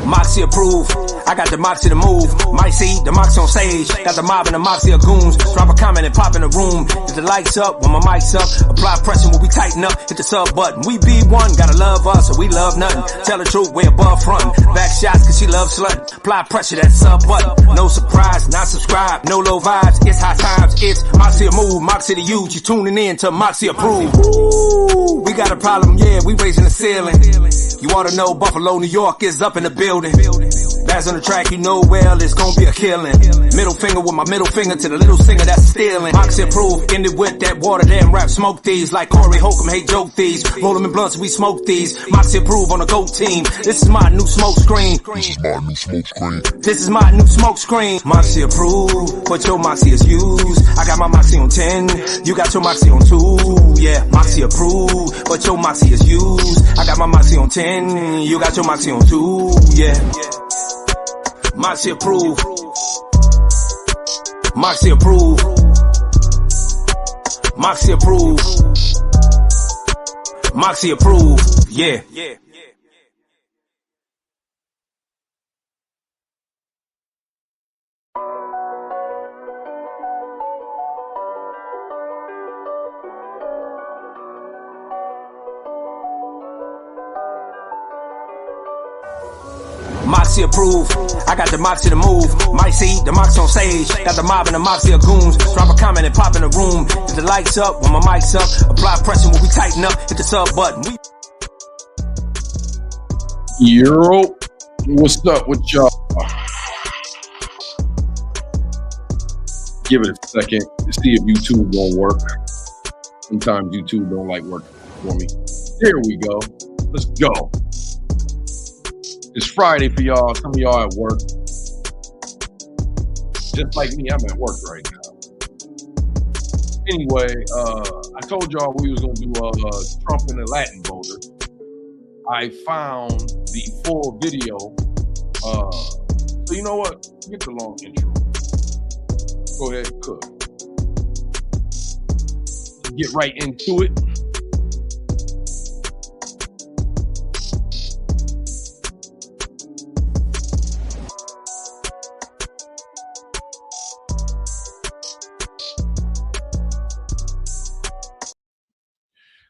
Moxy Approved. I got the Moxy to move. Might see the Moxy on stage. Got the mob and the Moxy of goons. Drop a comment and pop in the room. Get the lights up when my mic's up. Apply pressure when we tighten up. Hit the sub button. We be one. Gotta love us or we love nothing. Tell the truth, we above frontin'. Back shots cause she loves slutting. Apply pressure, that sub button. No surprise, not subscribe. No low vibes. It's high times. It's Moxy move. Moxy to you. You tuning in to Moxy Approved. Ooh, we got a problem. Yeah, we raising the ceiling. You ought to know Buffalo, New York is up in the building. Last on the track, you know well, it's gonna be a killing. Middle finger with my middle finger to the little singer that's stealing. Moxy Approved, ended with that water, damn rap, smoke these. Like Corey Holcomb, hate joke these. Roll them in blunts, we smoke these. Moxy Approved on the GOAT team. This is my new smoke screen. This is my new smoke screen. Moxy Approved, but your Moxy is used. I got my Moxy on 10, you got your Moxy on 2. Yeah, Moxy Approved, but your Moxy is used. I got my Moxy on 10, you got your Moxy on 2. Yeah. Moxy Approved. Moxy Approved. Moxy Approved. Moxy Approved. Yeah. Moxy Approved. I got the Moxy to move. Might see the Moxy on stage. Got the mob and the Moxy of goons. Drop a comment and pop in the room. Get the lights up when my mic's up. Apply pressure when we tighten up. Hit the sub button. Yo, what's up with y'all? Give it a second to see if YouTube won't work. Sometimes YouTube don't like working for me. There we go. Let's go. It's Friday for y'all. Some of y'all at work. Just like me, I'm at work right now. Anyway, I told y'all we was going to do Trump and the Latin voters. I found the full video. So you know what? Get the long intro. Go ahead, cook. Get right into it.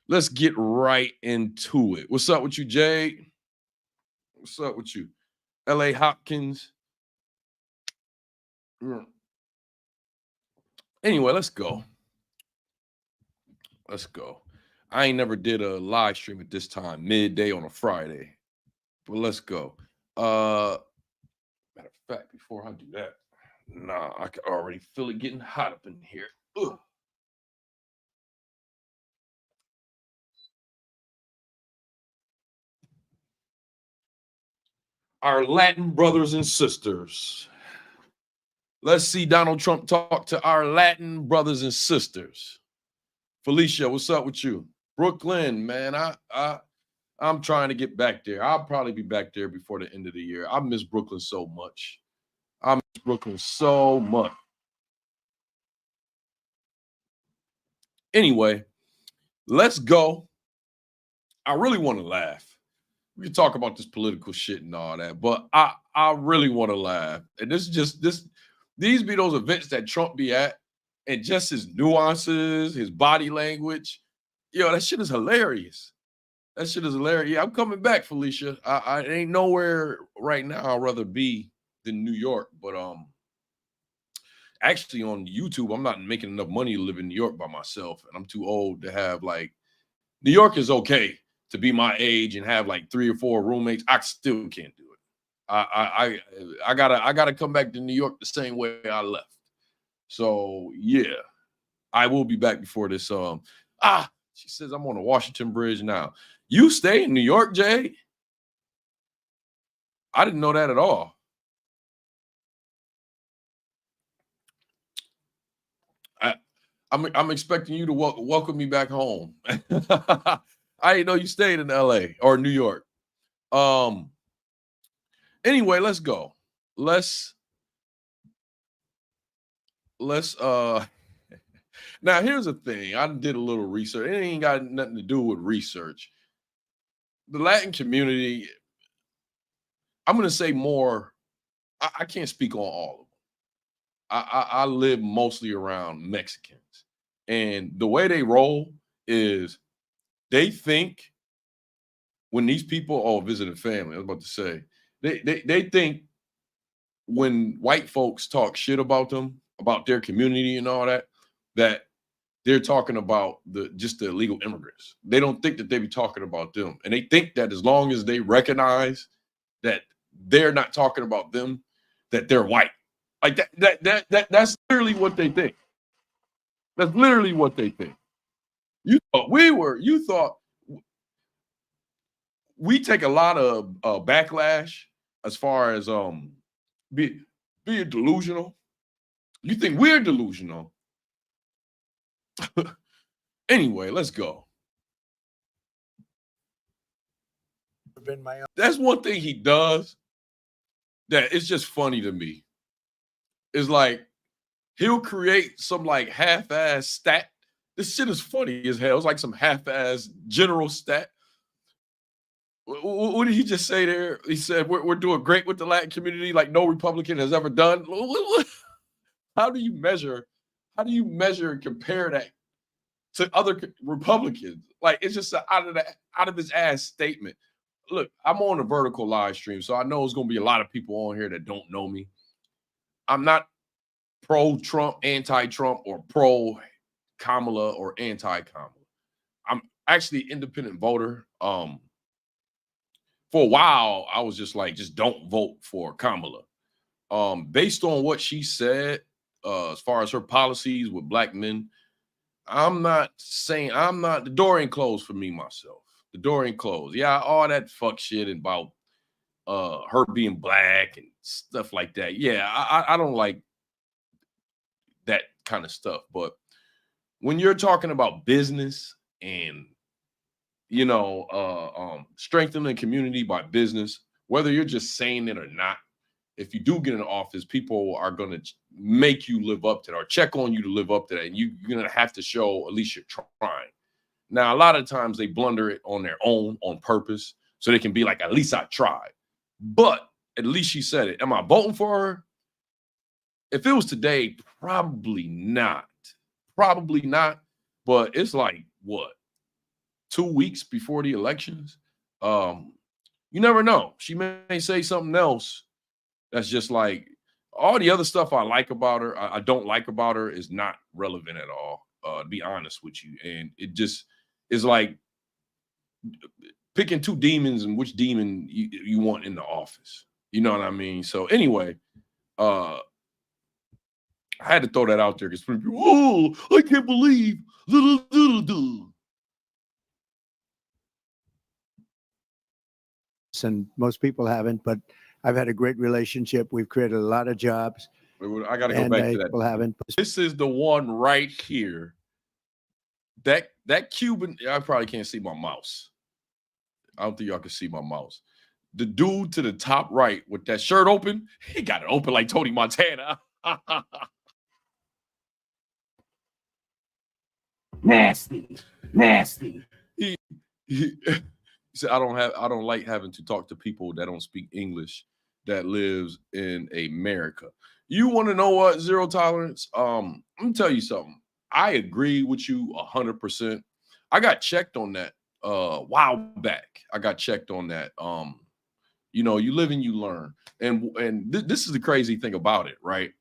Let's get right into it. What's up with you, Jade? What's up with you? L.A. Hopkins. Anyway, let's go. Let's go. I ain't never did a live stream at this time, midday on a Friday. But let's go. Matter of fact, before I do that, I can already feel it getting hot up in here. Ugh. Our Latin brothers and sisters. Let's see Donald Trump talk to our Latin brothers and sisters. Felicia, what's up with you? Brooklyn, man, I'm trying to get back there. I'll probably be back there before the end of the year. I miss Brooklyn so much. I miss Brooklyn so much. Anyway, let's go. I really want to laugh. We can talk about this political shit and all that, but I really want to laugh. And this is just these be those events that Trump be at, and just his nuances, his body language. Yo, that shit is hilarious. That shit is hilarious. Yeah, I'm coming back, Felicia. I ain't nowhere right now I'd rather be than New York, but actually on YouTube, I'm not making enough money to live in New York by myself, and I'm too old to have like New York is okay to be my age and have like 3 or 4 roommates. I still can't do it. I gotta come back to New York the same way I left. So yeah, I will be back before this. She says I'm on the Washington Bridge now. You stay in New York, Jay? I didn't know that at all. I'm expecting you to welcome me back home. I didn't know you stayed in LA or New York. Anyway, let's go. Let's now here's the thing. I did a little research. It ain't got nothing to do with research. The Latin community, I'm going to say more. I can't speak on all of them. I live mostly around Mexicans, and the way they roll is they think when these people visiting family, I was about to say, they think when white folks talk shit about them, about their community and all that, that they're talking about just the illegal immigrants. They don't think that they be talking about them. And they think that as long as they recognize that they're not talking about them, that they're white. Like that's literally what they think. That's literally what they think. You thought we take a lot of backlash as far as being delusional. You think we're delusional. Anyway, let's go. That's one thing he does that it's just funny to me. It's like he'll create some like half-ass stat. This shit is funny as hell. It's like some half-ass general stat. What did he just say there? He said we're doing great with the Latin community, like no Republican has ever done. How do you measure? How do you measure and compare that to other Republicans? Like it's just out of his ass statement. Look, I'm on a vertical live stream, so I know it's going to be a lot of people on here that don't know me. I'm not pro-Trump, anti-Trump, or pro-Kamala or anti-Kamala. I'm actually an independent voter. For a while, I was just like, just don't vote for Kamala. Based on what she said, as far as her policies with black men, the door ain't closed for me, myself. The door ain't closed. Yeah, all that fuck shit about her being black and stuff like that. Yeah, I don't like that kind of stuff. But when you're talking about business and strengthening the community by business, whether you're just saying it or not, if you do get in office, people are going to make you live up to that or check on you to live up to that. And you're going to have to show at least you're trying. Now, a lot of times they blunder it on their own on purpose so they can be like, at least I tried. But at least she said it. Am I voting for her? If it was today, probably not. Probably not. But it's like, what? 2 weeks before the elections? You never know. She may say something else that's just like all the other stuff I like about her, I don't like about her is not relevant at all, to be honest with you. And it just is like picking two demons and which demon you want in the office. You know what I mean? So anyway, I had to throw that out there because people, oh, I can't believe. And most people haven't, but I've had a great relationship. We've created a lot of jobs. I got to go back to that. People haven't. This is the one right here. That Cuban, I probably can't see my mouse. I don't think y'all can see my mouse. The dude to the top right with that shirt open, he got it open like Tony Montana. Nasty. He said, I don't like having to talk to people that don't speak English that lives in America. You want to know what? Zero tolerance. I'm gonna tell you something. I agree with you 100%. I got checked on that a while back. I got checked on that. You live and you learn. And this is the crazy thing about it, right?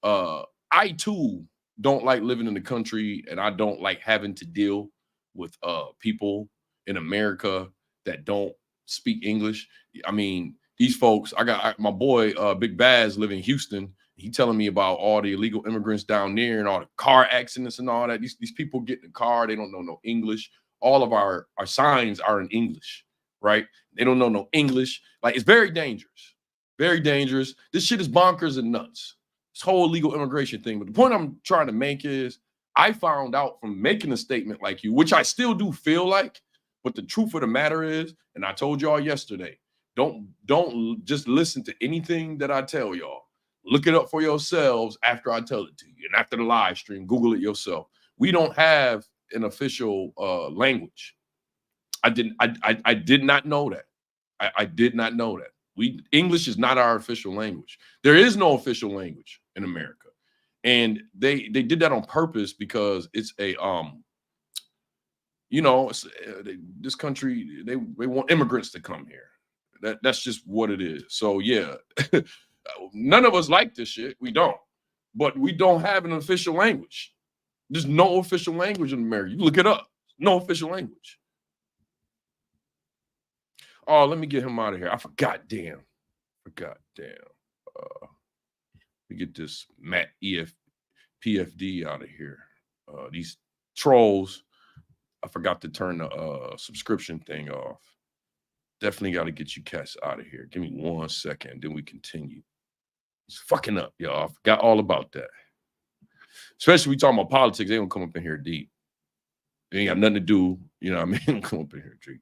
I too don't like living in the country, and I don't like having to deal with people in America that don't speak English. I mean, these folks, my boy Big Baz live in Houston. He telling me about all the illegal immigrants down there and all the car accidents and all that. These people get in the car, they don't know no English. All of our signs are in English, right? They don't know no English. Like, it's very dangerous. Very dangerous. This shit is bonkers and nuts. This whole illegal immigration thing. But the point I'm trying to make is I found out from making a statement like you, which I still do feel like, but the truth of the matter is, and I told y'all yesterday, don't just listen to anything that I tell y'all. Look it up for yourselves after I tell it to you. And after the live stream, Google it yourself. We don't have an official language. I did not know that. I did not know that. English is not our official language. There is no official language in America. And they did that on purpose because it's a this country, they want immigrants to come here. That's just what it is. So yeah, none of us like this shit. We don't. But we don't have an official language. There's no official language in America. You look it up. No official language. Oh, let me get him out of here. I forgot. Damn. Let me get this Matt PFD out of here. These trolls. I forgot to turn the subscription thing off. Definitely got to get you cats out of here. Give me 1 second, then we continue. It's fucking up, y'all. I forgot all about that. Especially we talking about politics, they don't come up in here deep. They ain't got nothing to do, you know what I mean? They don't come up in here deep.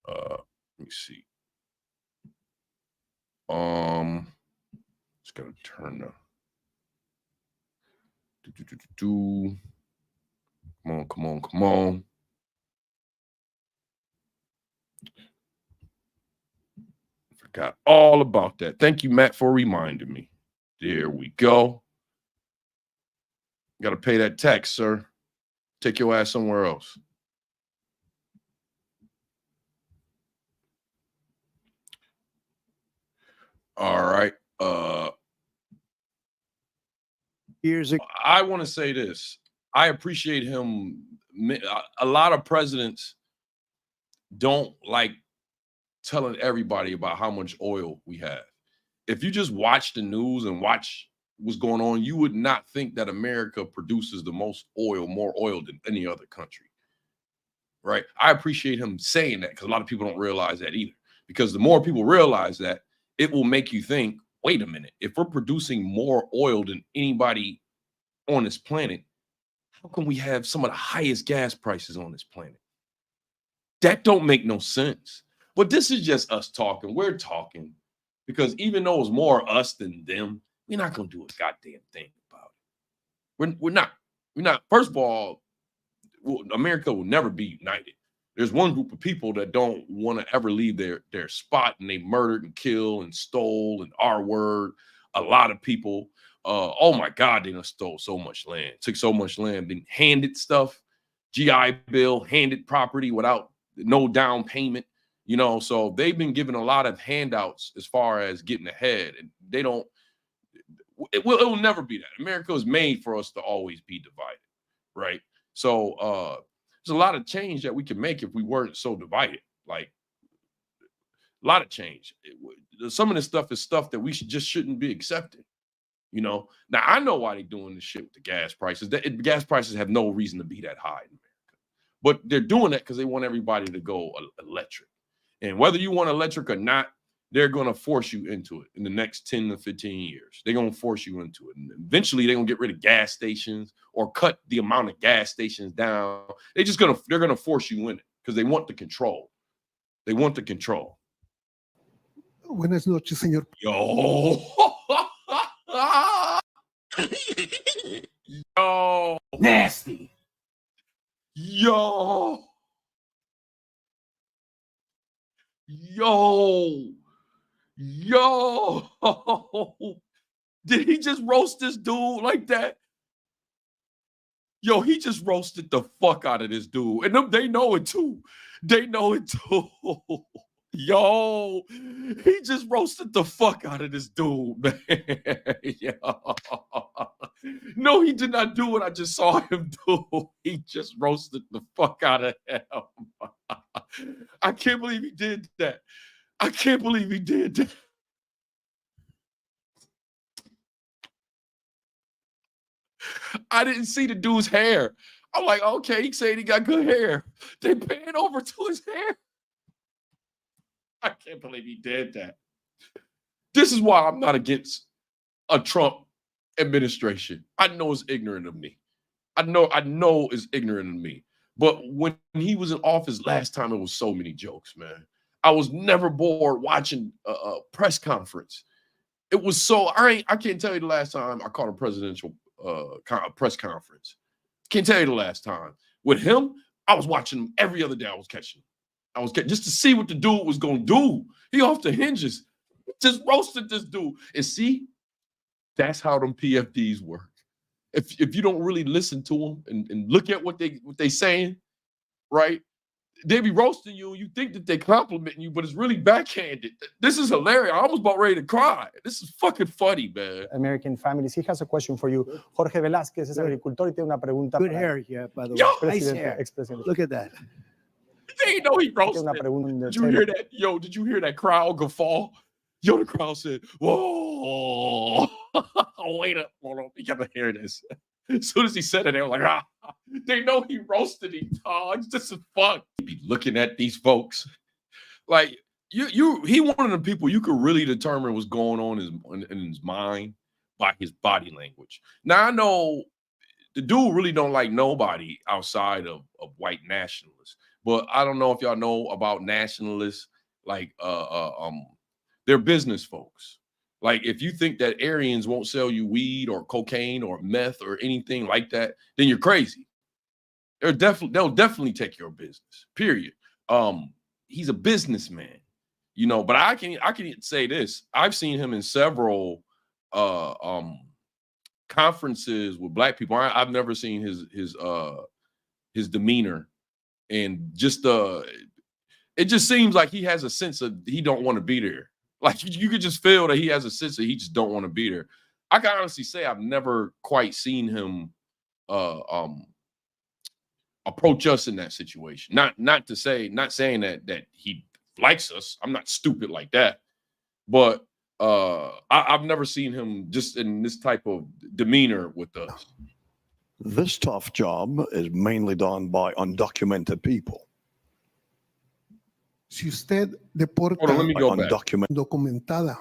Let me see. Just gotta turn the Come on. Forgot all about that. Thank you, Matt, for reminding me. There we go. Got to pay that tax, sir. Take your ass somewhere else. All right. I want to say this. I appreciate him. A lot of presidents don't like telling everybody about how much oil we have. If you just watch the news and watch what's going on, you would not think that America produces the most oil, more oil than any other country, right? I appreciate him saying that because a lot of people don't realize that either. Because the more people realize that, it will make you think, wait a minute, if we're producing more oil than anybody on this planet, how can we have some of the highest gas prices on this planet? That don't make no sense. But this is just us talking. We're talking because even though it's more us than them, we're not going to do a goddamn thing about it. We're not. First of all, America will never be united. There's one group of people that don't want to ever leave their spot, and they murdered and killed and stole and R-word a lot of people. Oh my God, they done stole so much land, took so much land, then handed stuff, GI Bill, handed property without no down payment. You know, so they've been given a lot of handouts as far as getting ahead, and they don't. It will never be that. America was made for us to always be divided, right? So there's a lot of change that we can make if we weren't so divided. Like a lot of change. Some of this stuff is stuff that we just shouldn't be accepting. You know, now I know why they're doing this shit with the gas prices. Gas prices have no reason to be that high in America, but they're doing that because they want everybody to go electric. And whether you want electric or not, they're going to force you into it in the next 10 to 15 years. They're going to force you into it. And eventually, they're going to get rid of gas stations or cut the amount of gas stations down. They're going to force you in it because they want the control. They want the control. Buenas noches, señor. Yo. Yo. Nasty. Yo. Did he just roast this dude like that? Yo, he just roasted the fuck out of this dude. And they know it too. They know it too. Yo, he just roasted the fuck out of this dude, man. Yo. No, he did not do what I just saw him do. He just roasted the fuck out of him. I can't believe he did that. I can't believe he did that. I didn't see the dude's hair. I'm like, okay, he said he got good hair. They pan over to his hair. I can't believe he did that. This is why I'm not against a Trump administration. I know it's ignorant of me. I know it's ignorant of me. But when he was in office last time, it was so many jokes, man. I was never bored watching a press conference. It was so, I can't tell you the last time I caught a presidential press conference. Can't tell you the last time. With him, I was watching him every other day. I was catching him. Just to see what the dude was going to do. He off the hinges. Just roasted this dude. And see, that's how them PFDs work. If you don't really listen to them and look at what they saying, right? They be roasting you and you think that they complimenting you, but it's really backhanded. This is hilarious. I almost about ready to cry. This is fucking funny, man. American families. He has a question for you. Jorge Velázquez es agricultor y tiene una pregunta Good para hair, yeah, by the way. Yo, Nice hair. expresidente. Look at that. They ain't know he Tiene roasted. una pregunta. Did you hear that? Yo, did you hear that crowd guffaw? Yo, the crowd said, whoa. Wait up. Hold on. You gotta hear this. As soon as he said it, they were like, ah. They know he roasted him, dog. This is fun. Be looking at these folks. Like, he one of the people you could really determine what's going on in his mind by his body language. Now, I know the dude really don't like nobody outside of white nationalists. But I don't know if y'all know about nationalists, like they're business folks. Like if you think that Aryans won't sell you weed or cocaine or meth or anything like that, then you're crazy. They'll definitely take your business. Period. He's a businessman, you know. But I can say this: I've seen him in several conferences with black people. I've never seen his demeanor. And just it just seems like he has a sense of he don't want to be there. Like you could just feel that he has a sense that he just don't want to be there. I can honestly say I've never quite seen him approach us in that situation. Not saying that he likes us. I'm not stupid like that. But I've never seen him just in this type of demeanor with us. This tough job is mainly done by undocumented people. Si usted deporta Hold on, let me go back. documentada,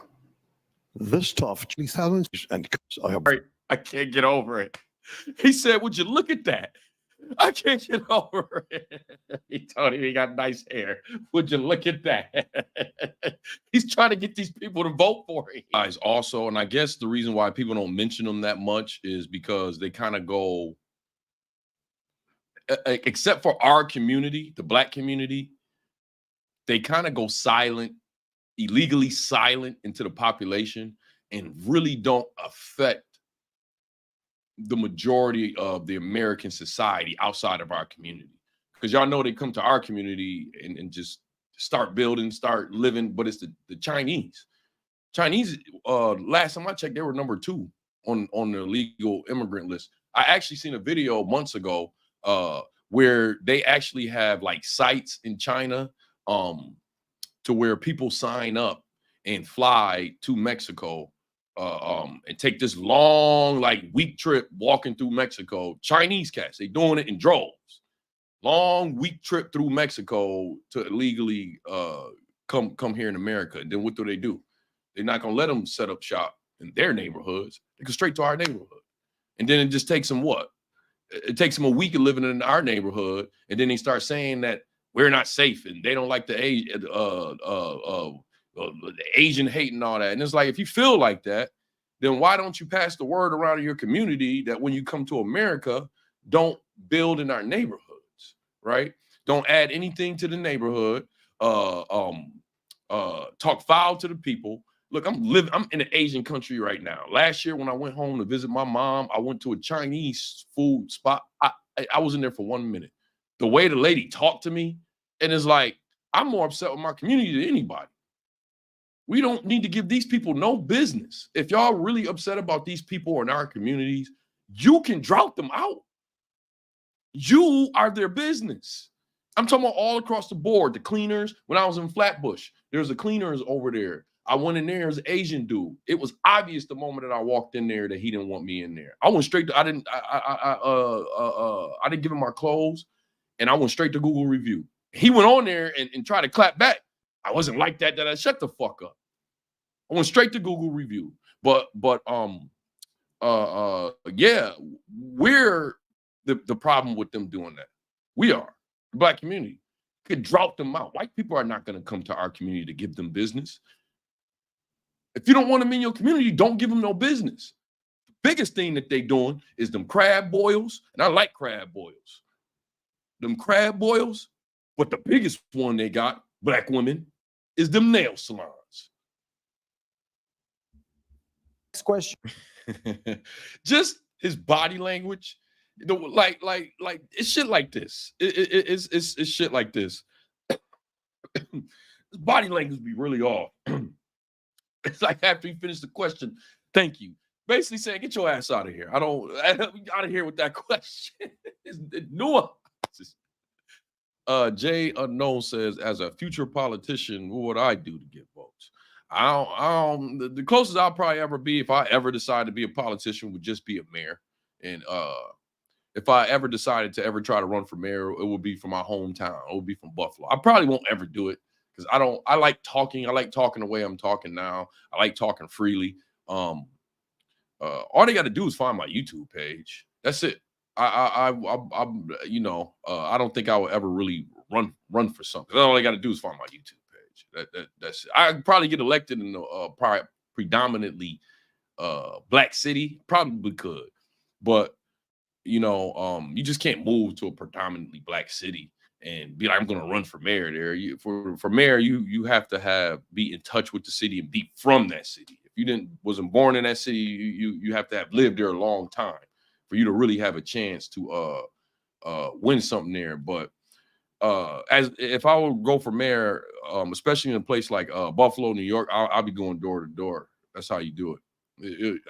This tough job, and I have I can't get over it. He said, would you look at that? I can't get over it. He told him he got nice hair. Would you look at that? He's trying to get these people to vote for him. Guys, also, and I guess the reason why people don't mention them that much is because they kind of go, except for our community, the black community, they kind of go silent, illegally silent into the population and really don't affect the majority of the American society outside of our community. Because y'all know they come to our community and just start building, start living, but it's the Chinese. Chinese, last time I checked, they were number 2 on the illegal immigrant list. I actually seen a video months ago where they actually have like sites in China to where people sign up and fly to Mexico and take this long, like week trip walking through Mexico. Chinese cats, they doing it in droves. Long week trip through Mexico to illegally come here in America. And then what do? They're not gonna let them set up shop in their neighborhoods. They go straight to our neighborhood. And then it just takes them what? It takes them a week of living in our neighborhood, and then they start saying that we're not safe and they don't like the Asian hate and all that. And it's like, if you feel like that, then why don't you pass the word around in your community that when you come to America, don't build in our neighborhoods, right? Don't add anything to the neighborhood. Talk foul to the people. Look, I'm in an Asian country right now. Last year when I went home to visit my mom, I went to a Chinese food spot. I was in there for 1 minute. The way the lady talked to me, and it's like, I'm more upset with my community than anybody. We don't need to give these people no business. If y'all really upset about these people in our communities, you can drought them out. You are their business. I'm talking about all across the board. The cleaners, when I was in Flatbush, there's a cleaners over there. I went in there, there was an Asian dude. It was obvious the moment that I walked in there that he didn't want me in there. I went straight to, I didn't give him my clothes, and I went straight to Google review. He went on there and tried to clap back. I wasn't like that I shut the fuck up. I went straight to Google review. But yeah, we're the problem with them doing that. We are. The black community could drought them out. White people are not going to come to our community to give them business. If you don't want them in your community, don't give them no business. The biggest thing that they doing is them crab boils, and I like crab boils. Them crab boils, but the biggest one they got, black women, is them nail salons. Next question. Just his body language, like it's shit like this. It's shit like this. His body language be really off. It's like after he finished the question, thank you. Basically saying, get your ass out of here. Out of here with that question. It's nuances. Jay Unknown says, as a future politician, what would I do to get votes? The closest I'll probably ever be, if I ever decide to be a politician, would just be a mayor. And if I ever decided to ever try to run for mayor, it would be from my hometown. It would be from Buffalo. I probably won't ever do it because I like talking. I like talking the way I'm talking now. I like talking freely. All they got to do is find my YouTube page. That's it. I don't think I will ever really run for something. All they got to do is find my YouTube page. That's it. I'd probably get elected in a predominantly black city. Probably could, but you just can't move to a predominantly black city and be like, I'm going to run for mayor there. For mayor, you have to be in touch with the city and be from that city. If you wasn't born in that city, you have to have lived there a long time for you to really have a chance to win something there. But if I would go for mayor, especially in a place like Buffalo, New York, I'll be going door to door. That's how you do it.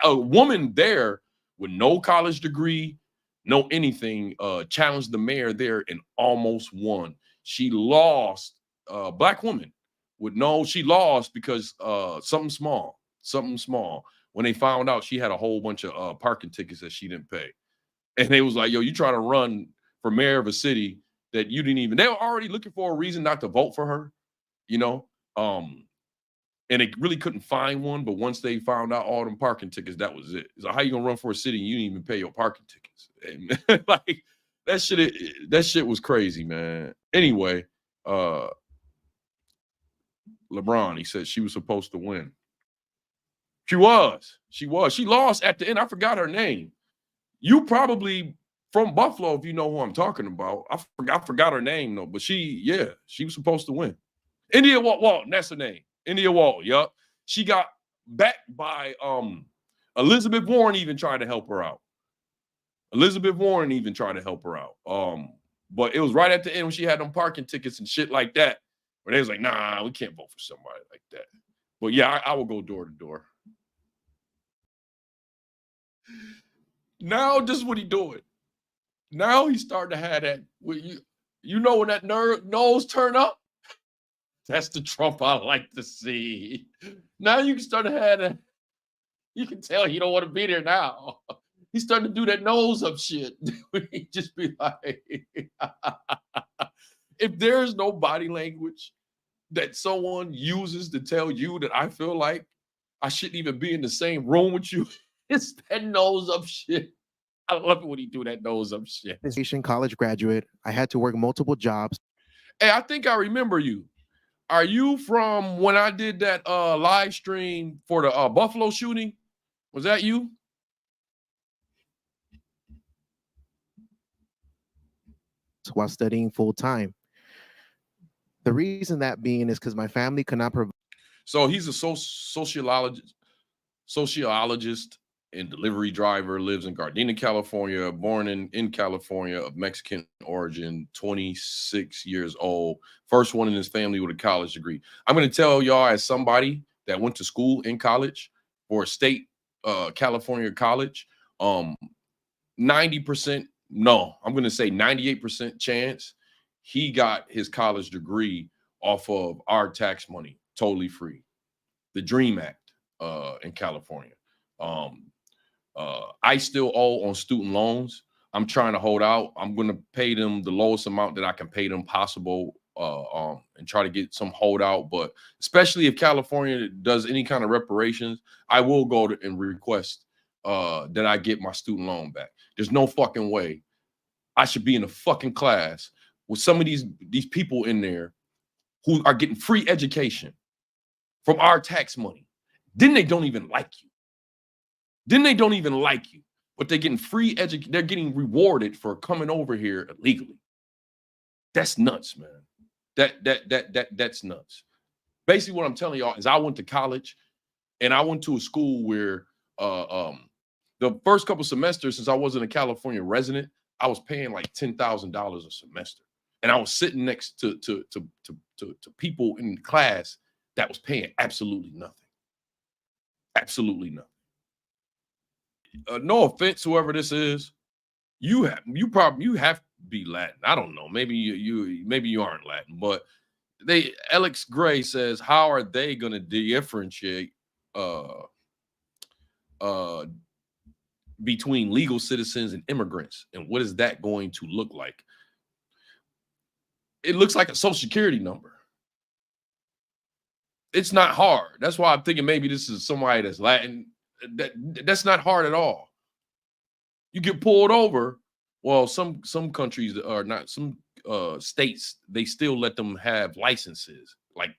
A woman there with no college degree, no anything, challenged the mayor there and almost won. She lost, black woman she lost because something small. When they found out she had a whole bunch of parking tickets that she didn't pay. And they was like, yo, you try to run for mayor of a city that you didn't even, they were already looking for a reason not to vote for her, and they really couldn't find one. But once they found out all them parking tickets, that was it. It's like, how you gonna run for a city and you didn't even pay your parking tickets? And like that shit was crazy, man. Anyway, LeBron, he said she was supposed to win. She was. She lost at the end. I forgot her name. You probably from Buffalo, if you know who I'm talking about. I forgot her name though, but she was supposed to win. India Walton, that's her name. India Walton, yup. She got backed by Elizabeth Warren even trying to help her out. But it was right at the end when she had them parking tickets and shit like that, where they was like, nah, we can't vote for somebody like that. But yeah, I will go door to door. Now, this is what he doing. Now he's starting to have that. When that nose turn up? That's the Trump I like to see. Now you can start to have that. You can tell he don't want to be there now. He's starting to do that nose up shit. He just be like, if there's no body language that someone uses to tell you that I feel like I shouldn't even be in the same room with you, it's that nose up shit. I love it when he do that nose up shit. College graduate. I had to work multiple jobs. Hey, I think I remember you. Are you from when I did that live stream for the Buffalo shooting? Was that you? While studying full time. The reason that being is because my family could not provide. So he's a sociologist and delivery driver, lives in Gardena, California, born in California, of Mexican origin, 26 years old, first one in his family with a college degree. I'm going to tell y'all, as somebody that went to school in college for a state California college, 90%, no, I'm going to say 98% chance he got his college degree off of our tax money, totally free. The DREAM Act in California. I still owe on student loans. I'm trying to hold out. I'm going to pay them the lowest amount that I can pay them possible and try to get some holdout. But especially if California does any kind of reparations, I will go and request that I get my student loan back. There's no fucking way I should be in a fucking class with some of these people in there who are getting free education from our tax money. Then they don't even like you. But they're getting free education. They're getting rewarded for coming over here illegally. That's nuts, man. That's nuts. Basically, what I'm telling y'all is I went to college And I went to a school where the first couple semesters, since I wasn't a California resident, I was paying like $10,000 a semester. And I was sitting next to people in class that was paying absolutely nothing. Absolutely nothing. No offense, whoever this is, you have to be Latin. I don't know. Maybe you aren't Latin, but Alex Gray says, how are they going to differentiate between legal citizens and immigrants, and what is that going to look like? It looks like a social security number. It's not hard. That's why I'm thinking maybe this is somebody that's Latin. That's not hard at all. You get pulled over. Well, some countries are not, some states, they still let them have licenses, like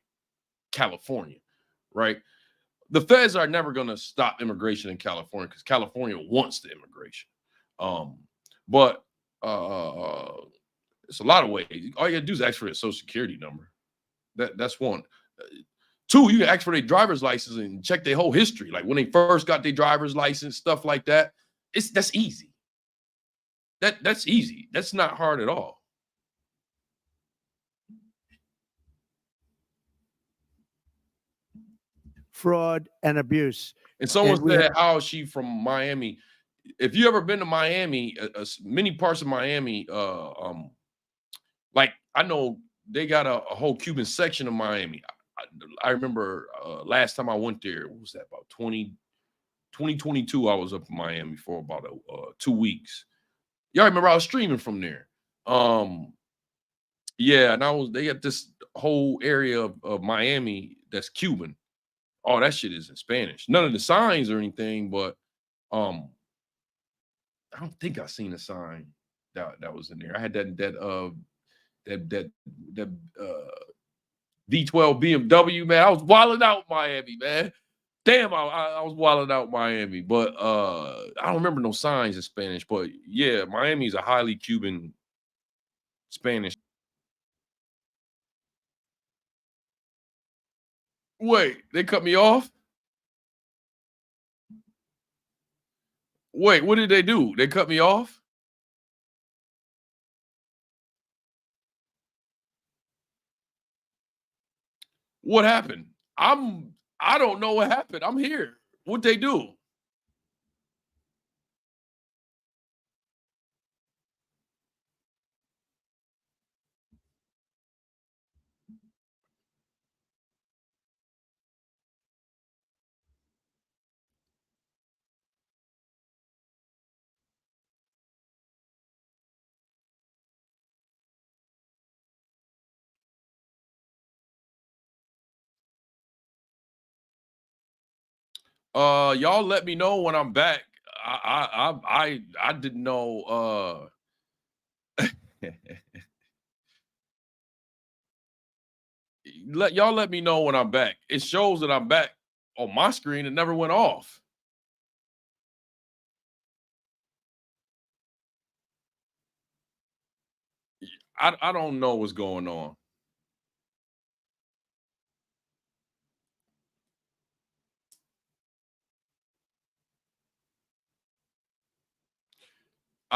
California, right? The feds are never going to stop immigration in California because California wants the immigration. But it's a lot of ways. All you got to do is ask for a social security number. That's one. Two, you can ask for their driver's license and check their whole history. Like when they first got their driver's license, stuff like that. That's easy. That's easy. That's not hard at all. Fraud and abuse. And someone said, how is she from Miami? If you ever been to Miami, many parts of Miami, like I know they got a whole Cuban section of Miami. I remember last time I went there, what was that, about 2022, I was up in Miami for about 2 weeks. Y'all remember I was streaming from there. Yeah, and they got this whole area of Miami that's Cuban. Oh, that shit is in Spanish. None of the signs or anything, but I don't think I seen a sign that was in there. I had that V12 BMW, man. I was wilding out Miami, man. Damn, I was wilding out Miami, but I don't remember no signs in Spanish. But yeah, Miami is a highly Cuban Spanish. Wait, they cut me off? Wait, what did they do? They cut me off? What happened? I don't know what happened. I'm here. What'd they do? Y'all let me know when I'm back. I didn't know. Y'all let me know when I'm back. It shows that I'm back on my screen. It never went off. I don't know what's going on.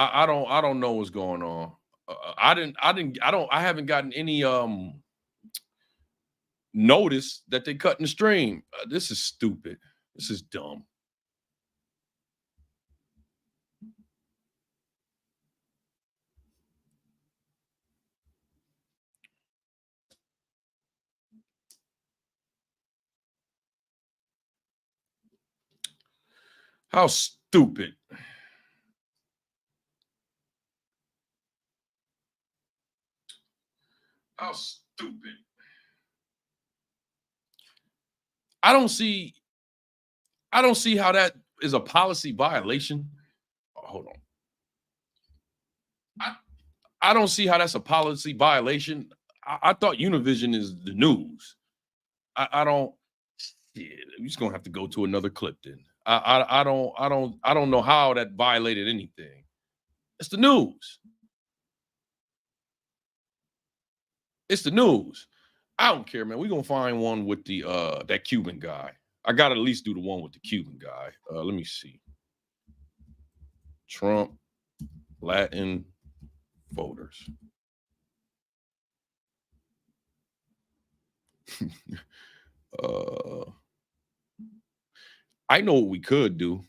I don't know what's going on. I haven't gotten any notice that they cutting the stream. This is stupid. This is dumb. How stupid. How stupid. I don't see how that is a policy violation. Oh, hold on. I don't see how that's a policy violation. I thought Univision is the news. I don't. Yeah, we're just gonna have to go to another clip then. I don't know how that violated anything. It's the news. It's the news. I don't care, man. We're gonna find one with the that Cuban guy. I got to at least do the one with the Cuban guy. Let me see. Trump Latin voters. I know what we could do.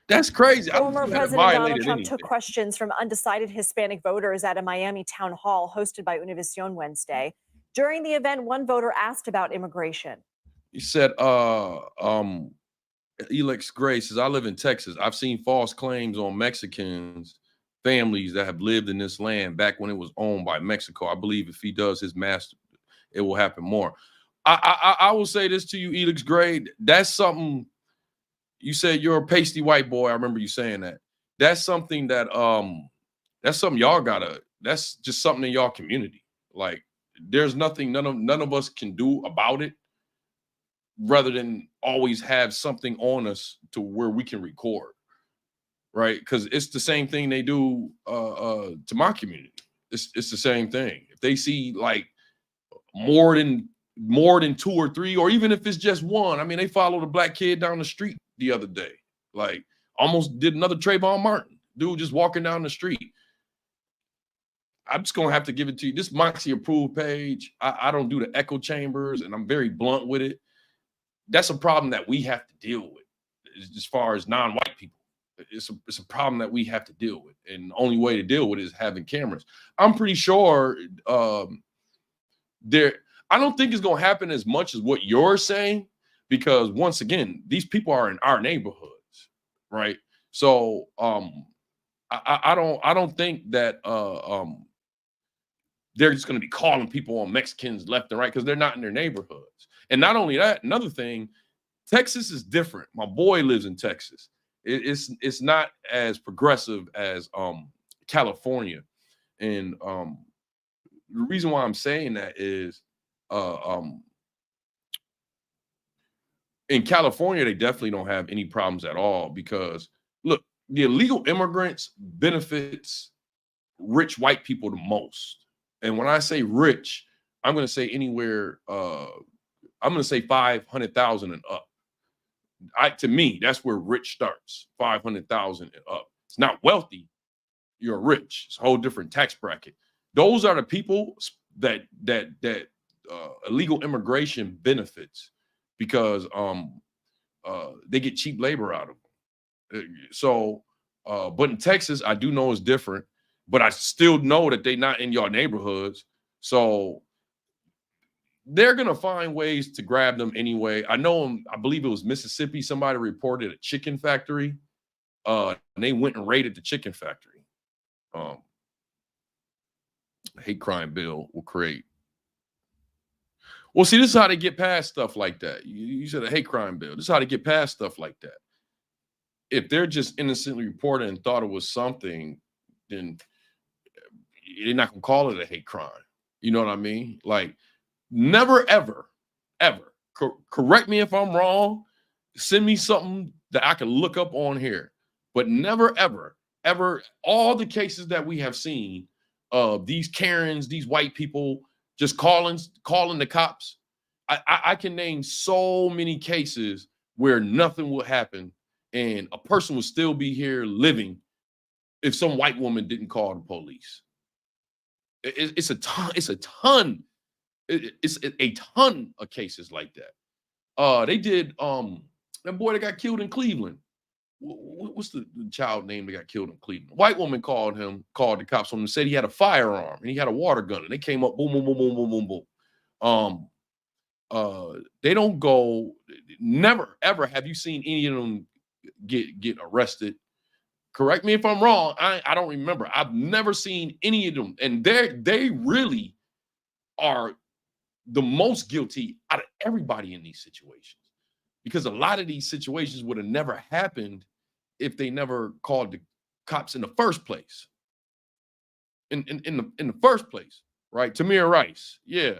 That's crazy. Former President Donald Trump took questions from undecided Hispanic voters at a Miami town hall hosted by Univision Wednesday. During the event, one voter asked about immigration. He said, Elix Gray says, I live in Texas. I've seen false claims on Mexicans, families that have lived in this land back when it was owned by Mexico. I believe if he does his master, it will happen more. I will say this to you, Elix Gray. That's something you said you're a pasty white boy. I remember you saying that. That's something that that's something y'all gotta, that's just something in y'all community. Like there's nothing none of us can do about it rather than always have something on us to where we can record. Right? Because it's the same thing they do to my community. It's the same thing. If they see like more than 2 or 3, or even if it's just one. I mean, they followed a black kid down the street the other day. Like almost did another Trayvon Martin. Dude just walking down the street. I'm just gonna have to give it to you. This Moxy Approved page, I don't do the echo chambers, and I'm very blunt with it. That's a problem that we have to deal with as far as non-white people. It's a problem that we have to deal with. And the only way to deal with it is having cameras. I'm pretty sure I don't think it's going to happen as much as what you're saying, because once again, these people are in our neighborhoods, right? So I don't think that they're just going to be calling people on Mexicans left and right because they're not in their neighborhoods. And not only that, another thing, Texas is different. My boy lives in Texas. It's not as progressive as California. And the reason why I'm saying that is in California, they definitely don't have any problems at all because, look, the illegal immigrants benefits rich white people the most. And when I say rich, I'm going to say anywhere, I'm going to say 500,000 and up. To me, that's where rich starts, 500,000 and up. It's not wealthy. You're rich. It's a whole different tax bracket. Those are the people that illegal immigration benefits because they get cheap labor out of them. So, but in Texas, I do know it's different, but I still know that they're not in your neighborhoods. So they're going to find ways to grab them anyway. I know, I believe it was Mississippi. Somebody reported a chicken factory and they went and raided the chicken factory. Hate crime bill will create. Well, see, this is how they get past stuff like that. You said a hate crime bill. This is how they get past stuff like that. If they're just innocently reported and thought it was something, then they're not going to call it a hate crime. You know what I mean? Like, never, ever, ever, correct me if I'm wrong, send me something that I can look up on here, but never, ever, ever, all the cases that we have seen of these Karens, these white people just calling the cops, I can name so many cases where nothing will happen and a person will still be here living if some white woman didn't call the police. It's a ton of cases like that. They did that boy that got killed in Cleveland. What's the child name that got killed in Cleveland? White woman called the cops on him and said he had a firearm and he had a water gun, and they came up, boom, boom, boom, boom, boom, boom, boom. They don't go, never, ever have you seen any of them get arrested. Correct me if I'm wrong. I don't remember. I've never seen any of them. And they really are the most guilty out of everybody in these situations, because a lot of these situations would have never happened if they never called the cops in the first place. In the first place, right? Tamir Rice, yeah.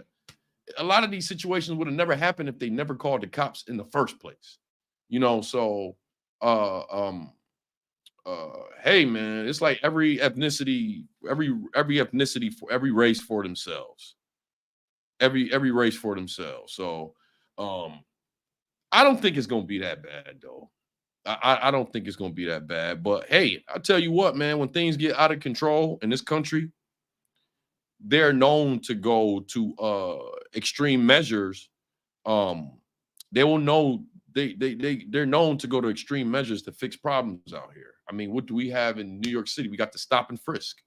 A lot of these situations would have never happened if they never called the cops in the first place. You know, so hey man, it's like every ethnicity for every race for themselves. Every race for themselves. So I don't think it's gonna be that bad though. I don't think it's gonna be that bad. But hey, I tell you what, man, when things get out of control in this country, they're known to go to extreme measures. They will know they're known to go to extreme measures to fix problems out here. I mean, what do we have in New York City? We got the stop and frisk.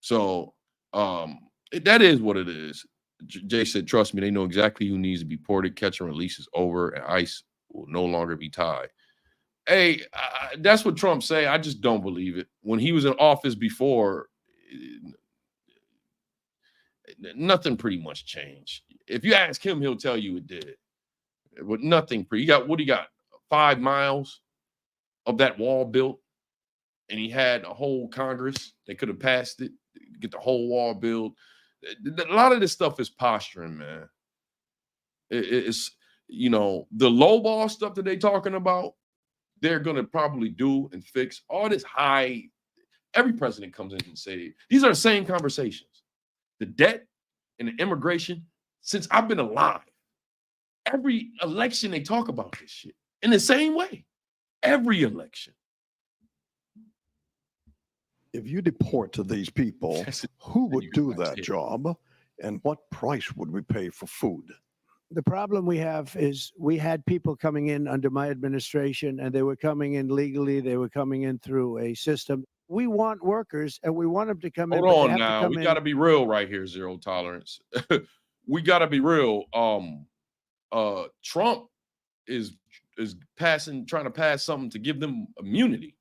So that is what it is. Jay said, trust me, they know exactly who needs to be ported. Catch and release is over, and ICE will no longer be tied. Hey, that's what Trump say. I just don't believe it. When he was in office before, nothing pretty much changed. If you ask him, he'll tell you it did. But nothing. He got, what he got? 5 miles of that wall built, and he had a whole Congress. They could have passed it, get the whole wall built. A lot of this stuff is posturing, man. It's, you know, the lowball stuff that they're talking about, they're going to probably do and fix. All this high, every president comes in and say, these are the same conversations. The debt and the immigration, since I've been alive, every election they talk about this shit in the same way. Every election. If you deport to these people, who would do that job, and what price would we pay for food? The problem we have is we had people coming in under my administration, and they were coming in legally. They were coming in through a system. We want workers, and we want them to come in. Hold on now. We got to be real right here, zero tolerance. We got to be real. Trump is trying to pass something to give them immunity.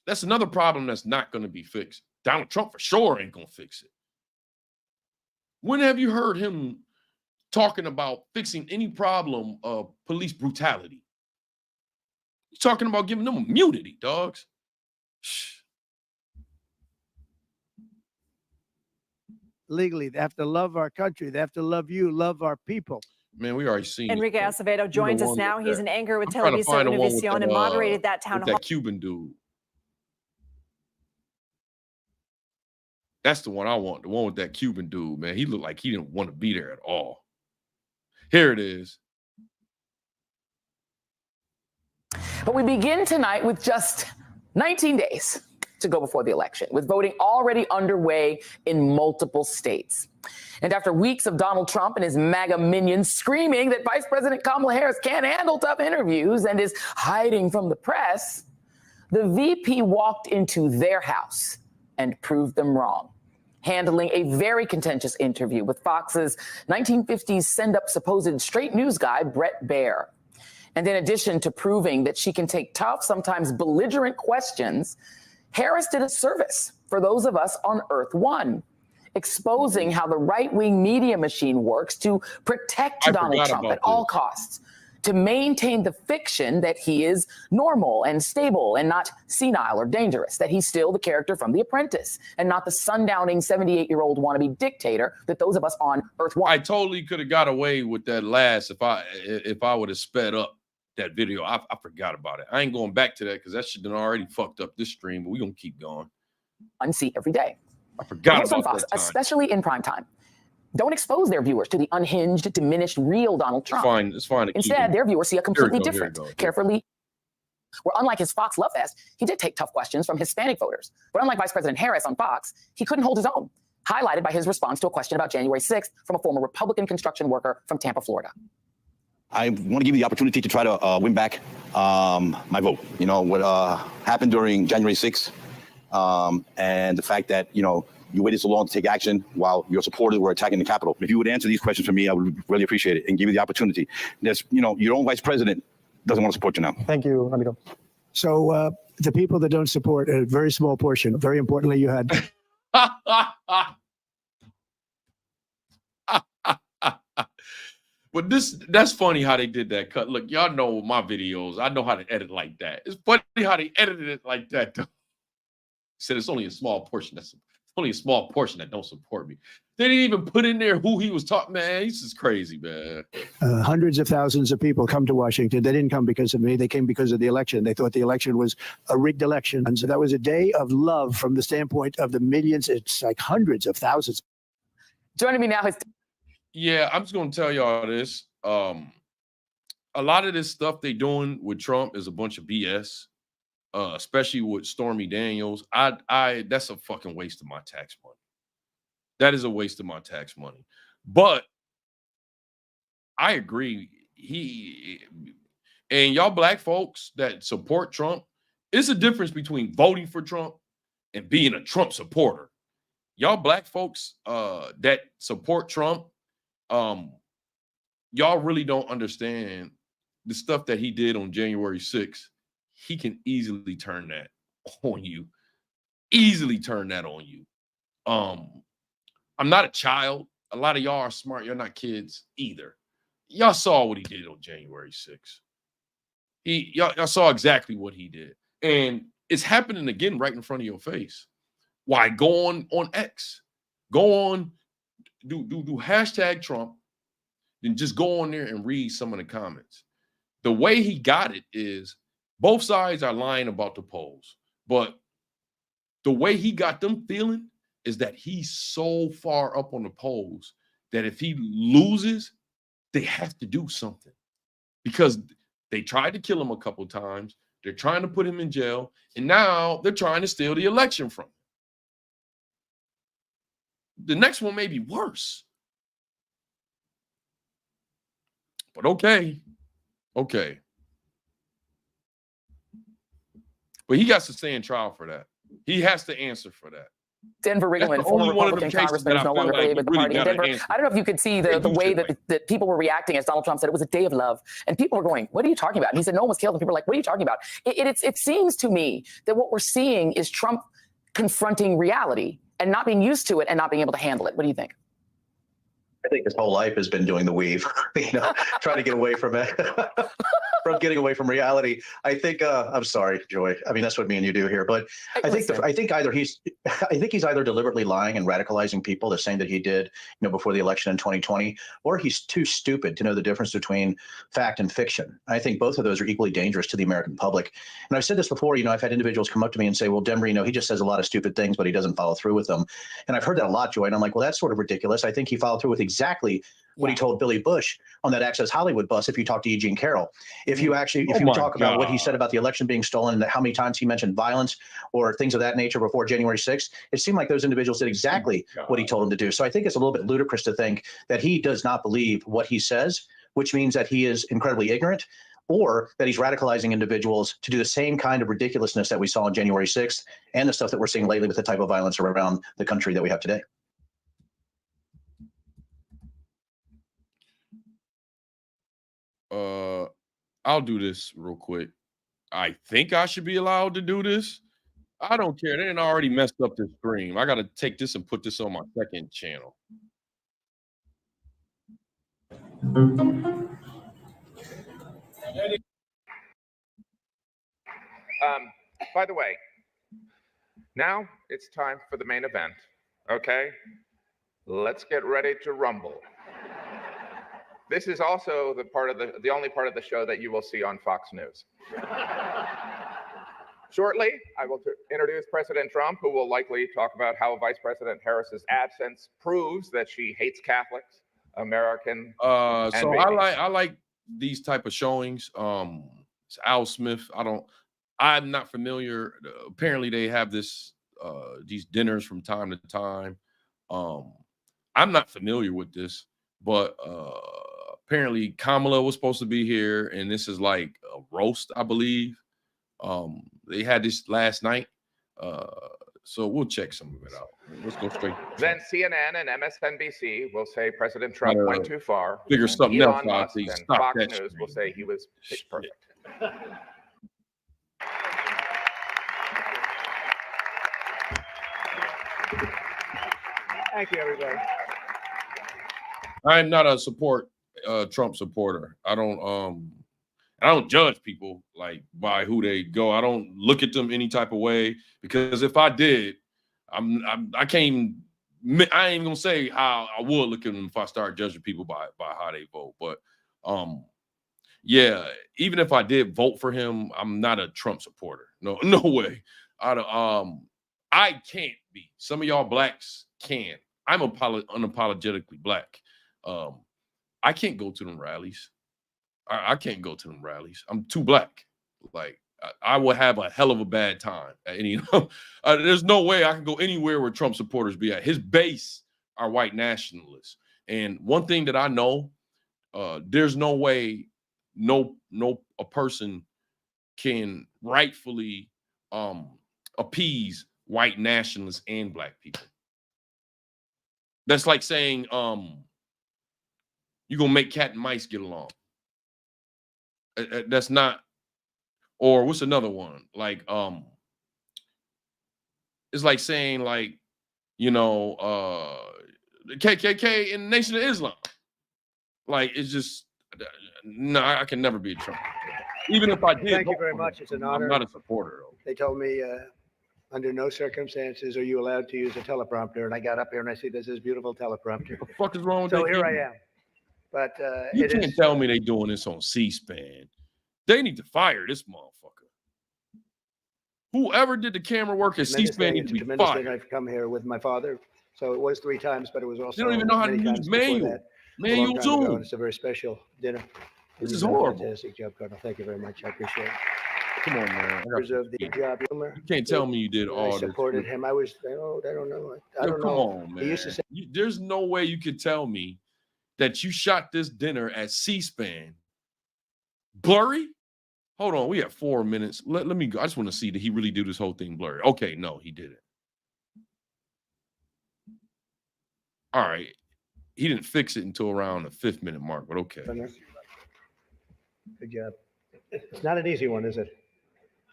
That's another problem that's not going to be fixed. Donald Trump for sure ain't going to fix it. When have you heard him talking about fixing any problem of police brutality? He's talking about giving them immunity, dogs. Legally, they have to love our country. They have to love you, love our people. Man, we already seen Enrique Acevedo joins us now. He's in anger with Televisa Univision and moderated that town hall. That Cuban dude. That's the one I want. The one with that Cuban dude, man. He looked like he didn't want to be there at all. Here it is. But we begin tonight with just 19 days to go before the election, with voting already underway in multiple states. And after weeks of Donald Trump and his MAGA minions screaming that Vice President Kamala Harris can't handle tough interviews and is hiding from the press, the VP walked into their house and proved them wrong, handling a very contentious interview with Fox's 1950s send-up supposed straight news guy, Bret Baier. And in addition to proving that she can take tough, sometimes belligerent questions, Harris did a service for those of us on Earth One, exposing how the right-wing media machine works to protect Donald Trump at all costs, to maintain the fiction that he is normal and stable and not senile or dangerous, that he's still the character from The Apprentice and not the sundowning 78-year-old wannabe dictator that those of us on Earth One. I totally could have got away with that last if I would have sped up that video. I forgot about it. I ain't going back to that because that shit done already fucked up this stream, but we're going to keep going. Unsee every day. I forgot about Fox, that time. especially in prime time, don't expose their viewers to the unhinged, diminished, real Donald Trump. It's fine. Instead, their viewers see a completely different, carefully, where unlike his Fox Love Fest, he did take tough questions from Hispanic voters. But unlike Vice President Harris on Fox, he couldn't hold his own, highlighted by his response to a question about January 6th from a former Republican construction worker from Tampa, Florida. I want to give you the opportunity to try to win back my vote. You know, what happened during January 6th and the fact that, you know, you waited so long to take action while your supporters were attacking the Capitol. If you would answer these questions for me, I would really appreciate it and give you the opportunity. There's, you know, your own vice president doesn't want to support you now. Thank you, Ramiro. So the people that don't support a very small portion, very importantly, you had. But that's funny how they did that cut. Look, y'all know my videos. I know how to edit like that. It's funny how they edited it like that, though. Said it's only a small portion. That's only a small portion that don't support me. They didn't even put in there who he was talking. Man, he's just crazy, man. Hundreds of thousands of people come to Washington. They didn't come because of me. They came because of the election. They thought the election was a rigged election. And so that was a day of love from the standpoint of the millions. It's like hundreds of thousands. Joining me now is... Yeah, I'm just going to tell y'all this. A lot of this stuff they doing with Trump is a bunch of BS, especially with Stormy Daniels. That's a fucking waste of my tax money. That is a waste of my tax money. But I agree. And y'all black folks that support Trump, it's a difference between voting for Trump and being a Trump supporter. Y'all black folks that support Trump, y'all really don't understand the stuff that he did on January 6th. He can easily turn that on you. Easily turn that on you. I'm not a child. A lot of y'all are smart. You're not kids either. Y'all saw what he did on January 6th. Y'all saw exactly what he did. And it's happening again right in front of your face. Why? Go on X. Go on, do hashtag Trump, then just go on there and read some of the comments. The way he got it is both sides are lying about the polls, but the way he got them feeling is that he's so far up on the polls that if he loses, they have to do something because they tried to kill him a couple of times. They're trying to put him in jail, and now they're trying to steal the election from him. The next one may be worse. But okay. But he got to stay in trial for that. He has to answer for that. Denver Riggleman, former Republican congressman, is no longer affiliated with the party in Denver. I don't know if you could see the way that people were reacting as Donald Trump said it was a day of love. And people were going, what are you talking about? And he said, no one was killed. And people were like, what are you talking about? It seems to me that what we're seeing is Trump confronting reality and not being used to it and not being able to handle it. What do you think? I think his whole life has been doing the weave, trying to get away from it, from getting away from reality. I think, I'm sorry, Joy. I mean, that's what me and you do here. But I think he's either deliberately lying and radicalizing people, the same that he did, before the election in 2020, or he's too stupid to know the difference between fact and fiction. I think both of those are equally dangerous to the American public. And I've said this before, I've had individuals come up to me and say, well, Denver, he just says a lot of stupid things, but he doesn't follow through with them. And I've heard that a lot, Joy. And I'm like, well, that's sort of ridiculous. I think he followed through with exactly what he told Billy Bush on that Access Hollywood bus. If you talk to Eugene Carroll, if you talk about what he said about the election being stolen and how many times he mentioned violence or things of that nature before January 6th, it seemed like those individuals did exactly what he told them to do. So I think it's a little bit ludicrous to think that he does not believe what he says, which means that he is incredibly ignorant, or that he's radicalizing individuals to do the same kind of ridiculousness that we saw on January 6th and the stuff that we're seeing lately with the type of violence around the country that we have today. I'll do this real quick. I think I should be allowed to do this. I don't care. They didn't already messed up the stream. I got to take this and put this on my second channel. By the way, now it's time for the main event. Okay, let's get ready to rumble. This is also the only part of the show that you will see on Fox News. Shortly, I will introduce President Trump, who will likely talk about how Vice President Harris's absence proves that she hates Catholics, American. So I like these type of showings. It's Al Smith. I'm not familiar. Apparently, they have these dinners from time to time. I'm not familiar with this, but apparently Kamala was supposed to be here, and this is like a roast, I believe. They had this last night, so we'll check some of it out. Let's go straight. Then CNN and MSNBC will say President Trump went too far. Figure something else out. And Fox News will say he was perfect. Thank you, everybody. I'm not a Trump supporter. I don't judge people like by who they go. I don't look at them any type of way, because if I did, I can't even, I ain't even gonna say how I would look at them if I start judging people by how they vote. But yeah, even if I did vote for him, I'm not a Trump supporter. No way. I can't be. Some of y'all blacks can. I'm unapologetically black. I can't go to them rallies. I can't go to them rallies. I'm too black. Like I would have a hell of a bad time. There's no way I can go anywhere where Trump supporters be at. His base are white nationalists. And one thing that I know, there's no way a person can rightfully appease white nationalists and black people. That's like saying you're gonna make cat and mice get along. That's not. Or what's another one? Like it's like saying like, you know, the KKK and the Nation of Islam. Like it's just no, I can never be a Trump. Even if I did. Thank you very much. It's an honor. I'm not a supporter though. They told me under no circumstances are you allowed to use a teleprompter, and I got up here and I see this is beautiful teleprompter. What the fuck is wrong with so that? Here I am. But you can't tell me they doing this on C-SPAN. They need to fire this motherfucker. Whoever did the camera work at C-SPAN needs to be fired. I've come here with my father, so it was 3 times, but it was also. They don't even know how to use manual. Manual too. It's a very special dinner. This is horrible. Fantastic job, Colonel. Thank you very much. I appreciate it. Come on, man. Preserve the job. You can't tell me you did all this. I supported him. I was. I don't know. I don't know. Come on, man. He used to say, there's no way you could tell me that you shot this dinner at C-SPAN blurry. Hold on, we have 4 minutes. Let me go. I just want to see, did he really do this whole thing blurry? Okay, no, he didn't. All right. He didn't fix it until around the 5th minute mark, but okay. Good job. It's not an easy one, is it?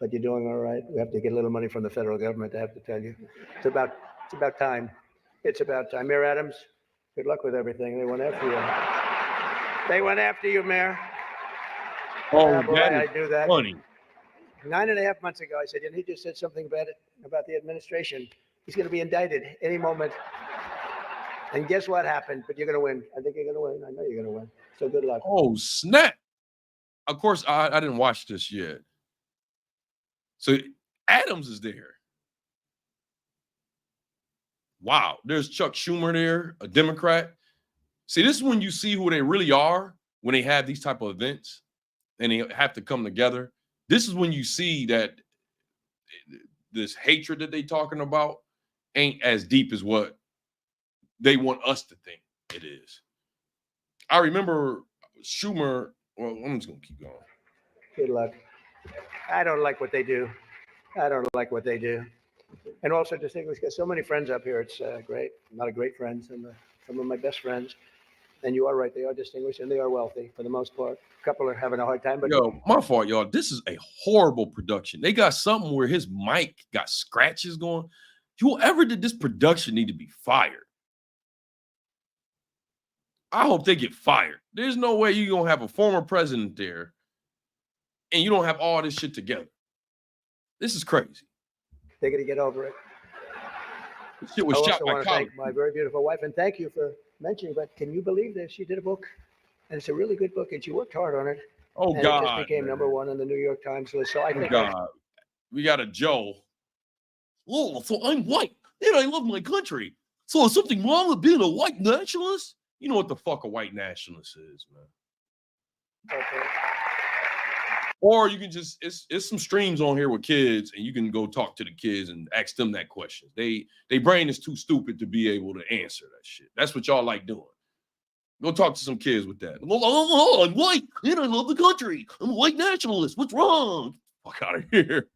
But you're doing all right. We have to get a little money from the federal government, I have to tell you. It's about time. It's about time. Mayor Adams, good luck with everything. They went after you. They went after you, Mayor. Oh, boy, I knew that. Funny. 9.5 months ago, I said, and he just said something about the administration. He's going to be indicted any moment. And guess what happened? But you're going to win. I think you're going to win. I know you're going to win. So good luck. Oh, snap. Of course, I didn't watch this yet. So Adams is there. Wow. There's Chuck Schumer there, a Democrat. See, this is when you see who they really are when they have these type of events and they have to come together. This is when you see that this hatred that they talking about ain't as deep as what they want us to think it is. I remember Schumer. Well, I'm just going to keep going. Good luck. I don't like what they do. I don't like what they do. And also distinguished, got so many friends up here. It's great. A lot of great friends and some of my best friends. And you are right. They are distinguished and they are wealthy for the most part. A couple are having a hard time. But yo, my fault, y'all. This is a horrible production. They got something where his mic got scratches going. Whoever did this production need to be fired. I hope they get fired. There's no way you're going to have a former president there and you don't have all this shit together. This is crazy. They're going to get over it. This shit was shot by college. Thank my very beautiful wife, and thank you for mentioning, but can you believe that she did a book? And it's a really good book, and she worked hard on it. Oh, and God. It just became #1 on the New York Times list. So I think. God. We got a Joe. Oh, so I'm white, and I love my country. So is something wrong with being a white nationalist? You know what the fuck a white nationalist is, man. Okay. Or you can just, it's some streams on here with kids, and you can go talk to the kids and ask them that question. They brain is too stupid to be able to answer that shit. That's what y'all like doing. Go talk to some kids with that. Oh, I'm white, and I love the country. I'm a white nationalist. What's wrong? Fuck out of here.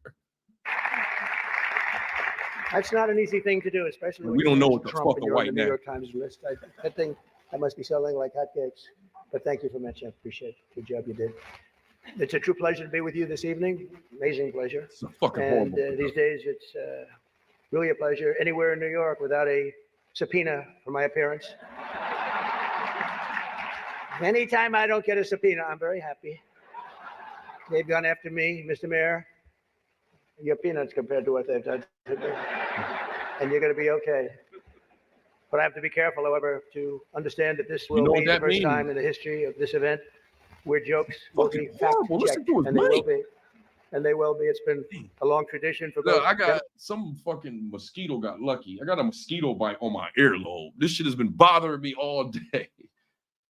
That's not an easy thing to do, especially when we don't know what the Trump fuck and a you're on white the New York Times list. That thing, I must be selling like hotcakes. But thank you for mentioning. I appreciate it. Good job you did. It's a true pleasure to be with you this evening. Amazing pleasure. It's a fucking and horrible. These days, it's really a pleasure anywhere in New York without a subpoena for my appearance. Anytime I don't get a subpoena, I'm very happy. They've gone after me, Mr. Mayor. You're peanuts compared to what they've done to me. and you're going to be okay. But I have to be careful, however, to understand that this will know be what the that first means? time in the history of this event where jokes will be Fucking horrible. Listen fact-checked, to his and they will mic. be. And they will be. It's been a long tradition for Look, both. I got some fucking mosquito got lucky. I got a mosquito bite on my earlobe. This shit has been bothering me all day. That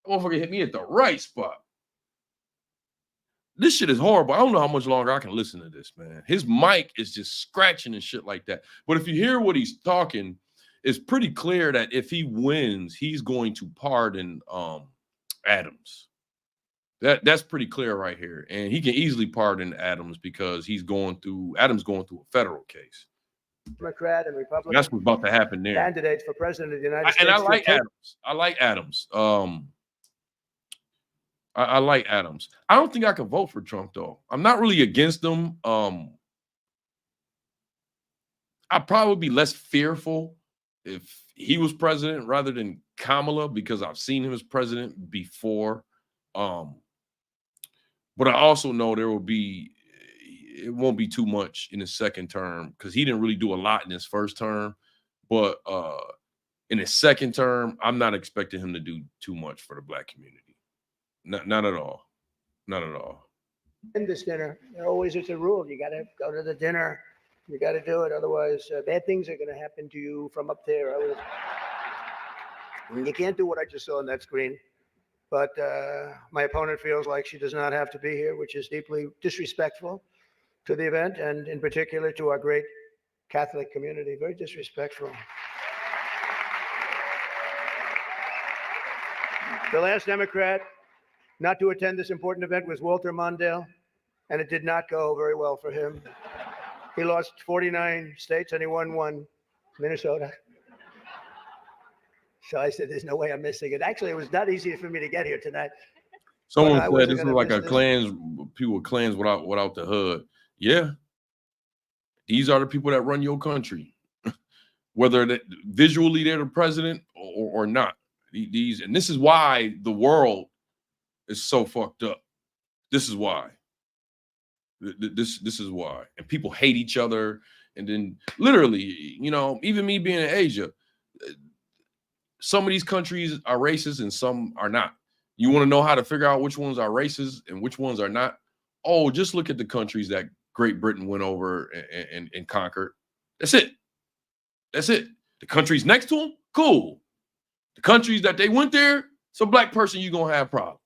motherfucker hit me at the right spot. This shit is horrible. I don't know how much longer I can listen to this, man. His mic is just scratching and shit like that. But if you hear what he's talking, it's pretty clear that if he wins, he's going to pardon Adams. That's pretty clear right here. And he can easily pardon Adams because Adams going through a federal case. Democrat and Republican. That's what's about to happen there. Candidates for president of the United States. And I like Adams. I like Adams. I like Adams. I don't think I could vote for Trump, though. I'm not really against him. I'd probably be less fearful if he was president rather than Kamala because I've seen him as president before. But I also know it won't be too much in his second term because he didn't really do a lot in his first term. But in his second term, I'm not expecting him to do too much for the Black community. Not at all. Not at all. In this dinner, it's a rule. You got to go to the dinner. You got to do it. Otherwise, bad things are going to happen to you from up there. You can't do what I just saw on that screen. But my opponent feels like she does not have to be here, which is deeply disrespectful to the event and in particular to our great Catholic community. Very disrespectful. The last Democrat not to attend this important event was Walter Mondale, and it did not go very well for him. He lost 49 states and he won one, Minnesota. So I said, there's no way I'm missing it. Actually, it was not easy for me to get here tonight. Someone said this is like a people with clans without the hood. Yeah. These are the people that run your country. Whether visually they're the president or not. And this is why the world is so fucked up. This is why. This is why. And people hate each other. And then literally, even me being in Asia, some of these countries are racist and some are not. You want to know how to figure out which ones are racist and which ones are not? Oh, just look at the countries that Great Britain went over and conquered. That's it. That's it. The countries next to them, cool. The countries that they went there, some Black person, you're going to have problems.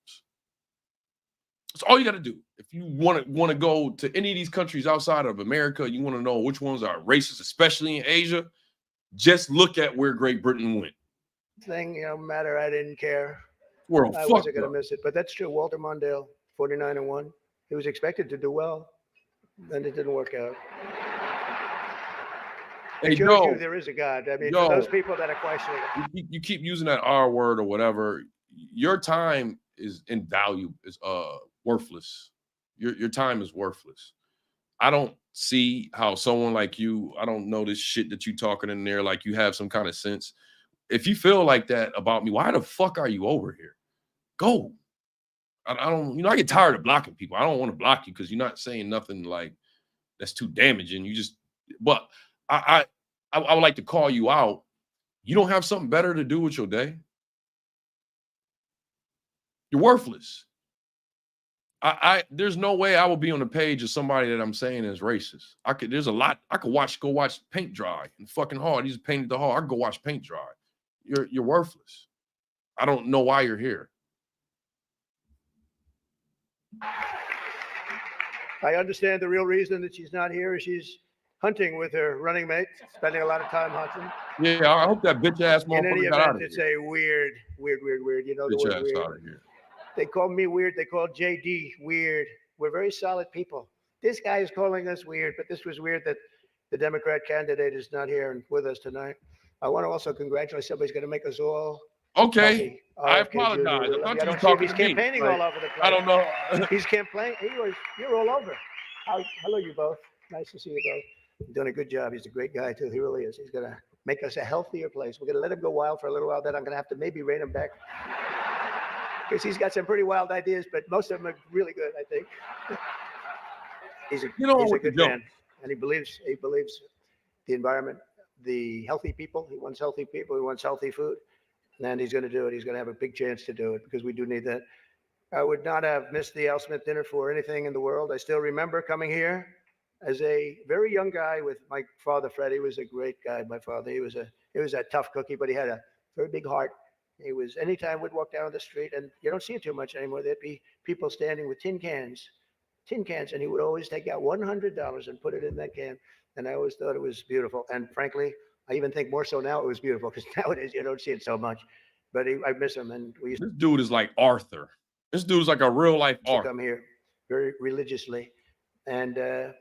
That's all you got to do. If you want to go to any of these countries outside of America, you want to know which ones are racist, especially in Asia, just look at where Great Britain went. Matter, I didn't care. I wasn't going to miss it. But that's true. Walter Mondale, 49-1. He was expected to do well, and it didn't work out. It shows you there is a God. I mean, for those people that are questioning it. You keep using that R word or whatever. Your time is invaluable, is worthless. Your time is worthless. I don't see how someone like you, I don't know this shit that you talking in there like you have some kind of sense. If you feel like that about me, why the fuck are you over here? Go. I don't, I get tired of blocking people. I don't want to block you because you're not saying nothing like that's too damaging. But I would like to call you out. You don't have something better to do with your day. You're worthless. There's no way I will be on the page of somebody that I'm saying is racist. There's a lot. I could go watch paint dry and fucking hard. He's painted the hall. I could go watch paint dry. You're worthless. I don't know why you're here. I understand the real reason that she's not here is she's hunting with her running mate, spending a lot of time hunting. Yeah, I hope that bitch ass motherfucker got out of here. It's a weird. You know the word weird. Out of here. They call me weird. They call JD weird. We're very solid people. This guy is calling us weird, but this was weird that the Democrat candidate is not here and with us tonight. I want to also congratulate somebody's going to make us all. Okay. I apologize. I thought you were talking he's campaigning all over the place. I don't know. He's campaigning. You're all over. Hello, you both. Nice to see you both. You're doing a good job. He's a great guy, too. He really is. He's going to make us a healthier place. We're going to let him go wild for a little while. Then I'm going to have to maybe rein him back. Because he's got some pretty wild ideas, but most of them are really good, I think. He's a good man. And he believes the environment the healthy people. He wants healthy people. He wants healthy food. And he's going to do it. He's going to have a big chance to do it because we do need that. I would not have missed the Al Smith dinner for anything in the world. I still remember coming here as a very young guy with my father, Fred. He was a great guy, my father. He was a tough cookie, but he had a very big heart. He was, anytime we'd walk down the street, and you don't see it too much anymore, there'd be people standing with tin cans, and he would always take out $100 and put it in that can. And I always thought it was beautiful. And frankly, I even think more so now it was beautiful because nowadays you don't see it so much. But I miss him. And we used This dude is like Arthur. This dude's like a real life to Arthur. come here very religiously. And a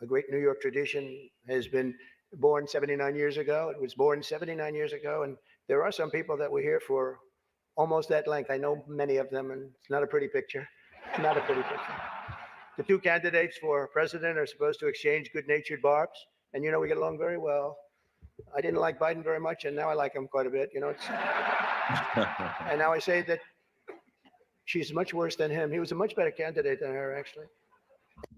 great New York tradition has been born 79 years ago. It was born 79 years ago. And there are some people that were here for almost that length. I know many of them, and it's not a pretty picture. It's not a pretty picture. The two candidates for president are supposed to exchange good-natured barbs. And, you know, we get along very well. I didn't like Biden very much, and now I like him quite a bit. You know, and now I say that she's much worse than him. He was a much better candidate than her, actually.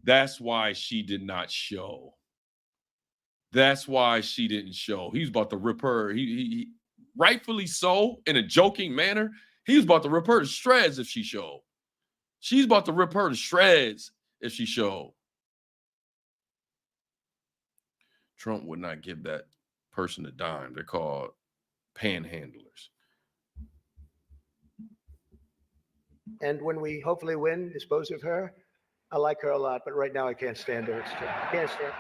That's why she did not show. That's why she didn't show. He was about to rip her. He rightfully so, in a joking manner. He was about to rip her to shreds if she showed. She's about to rip her to shreds if she showed. Trump would not give that person a dime. They're called panhandlers. And when we hopefully win, dispose of her, I like her a lot, but right now I can't stand her. It's true. I can't stand.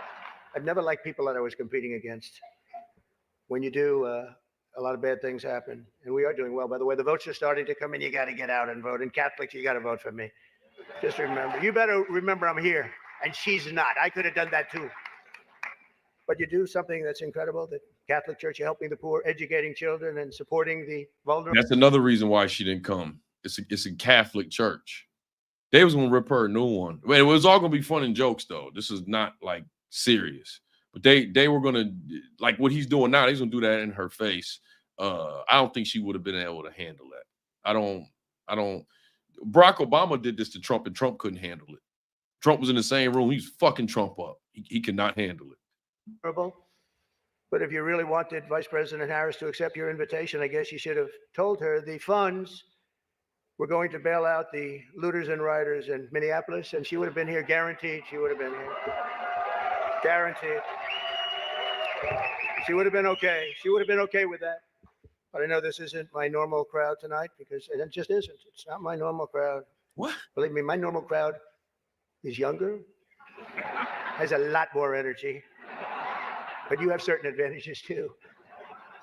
I've never liked people that I was competing against. When you do, a lot of bad things happen, and we are doing well. By the way, the votes are starting to come in. You got to get out and vote. And Catholics, you got to vote for me. Just remember, you better remember I'm here, and she's not. I could have done that too. But you do something that's incredible. The Catholic Church, you're helping the poor, educating children, and supporting the vulnerable. That's another reason why she didn't come. It's a Catholic church. They was gonna rip her a new one. It was all gonna be fun and jokes though. This is not like serious. But they were gonna, like what he's doing now, he's gonna do that in her face. I don't think she would have been able to handle that. I don't. Barack Obama did this to Trump, and Trump couldn't handle it. Trump was in the same room. He was fucking Trump up. He could not handle it. But if you really wanted Vice President Harris to accept your invitation, I guess you should have told her the funds were going to bail out the looters and rioters in Minneapolis, and she would have been here, guaranteed. She would have been here, guaranteed. She would have been okay. She would have been okay with that. But I know this isn't my normal crowd tonight because it just isn't. It's not my normal crowd. What? Believe me, my normal crowd is younger, has a lot more energy. But you have certain advantages too,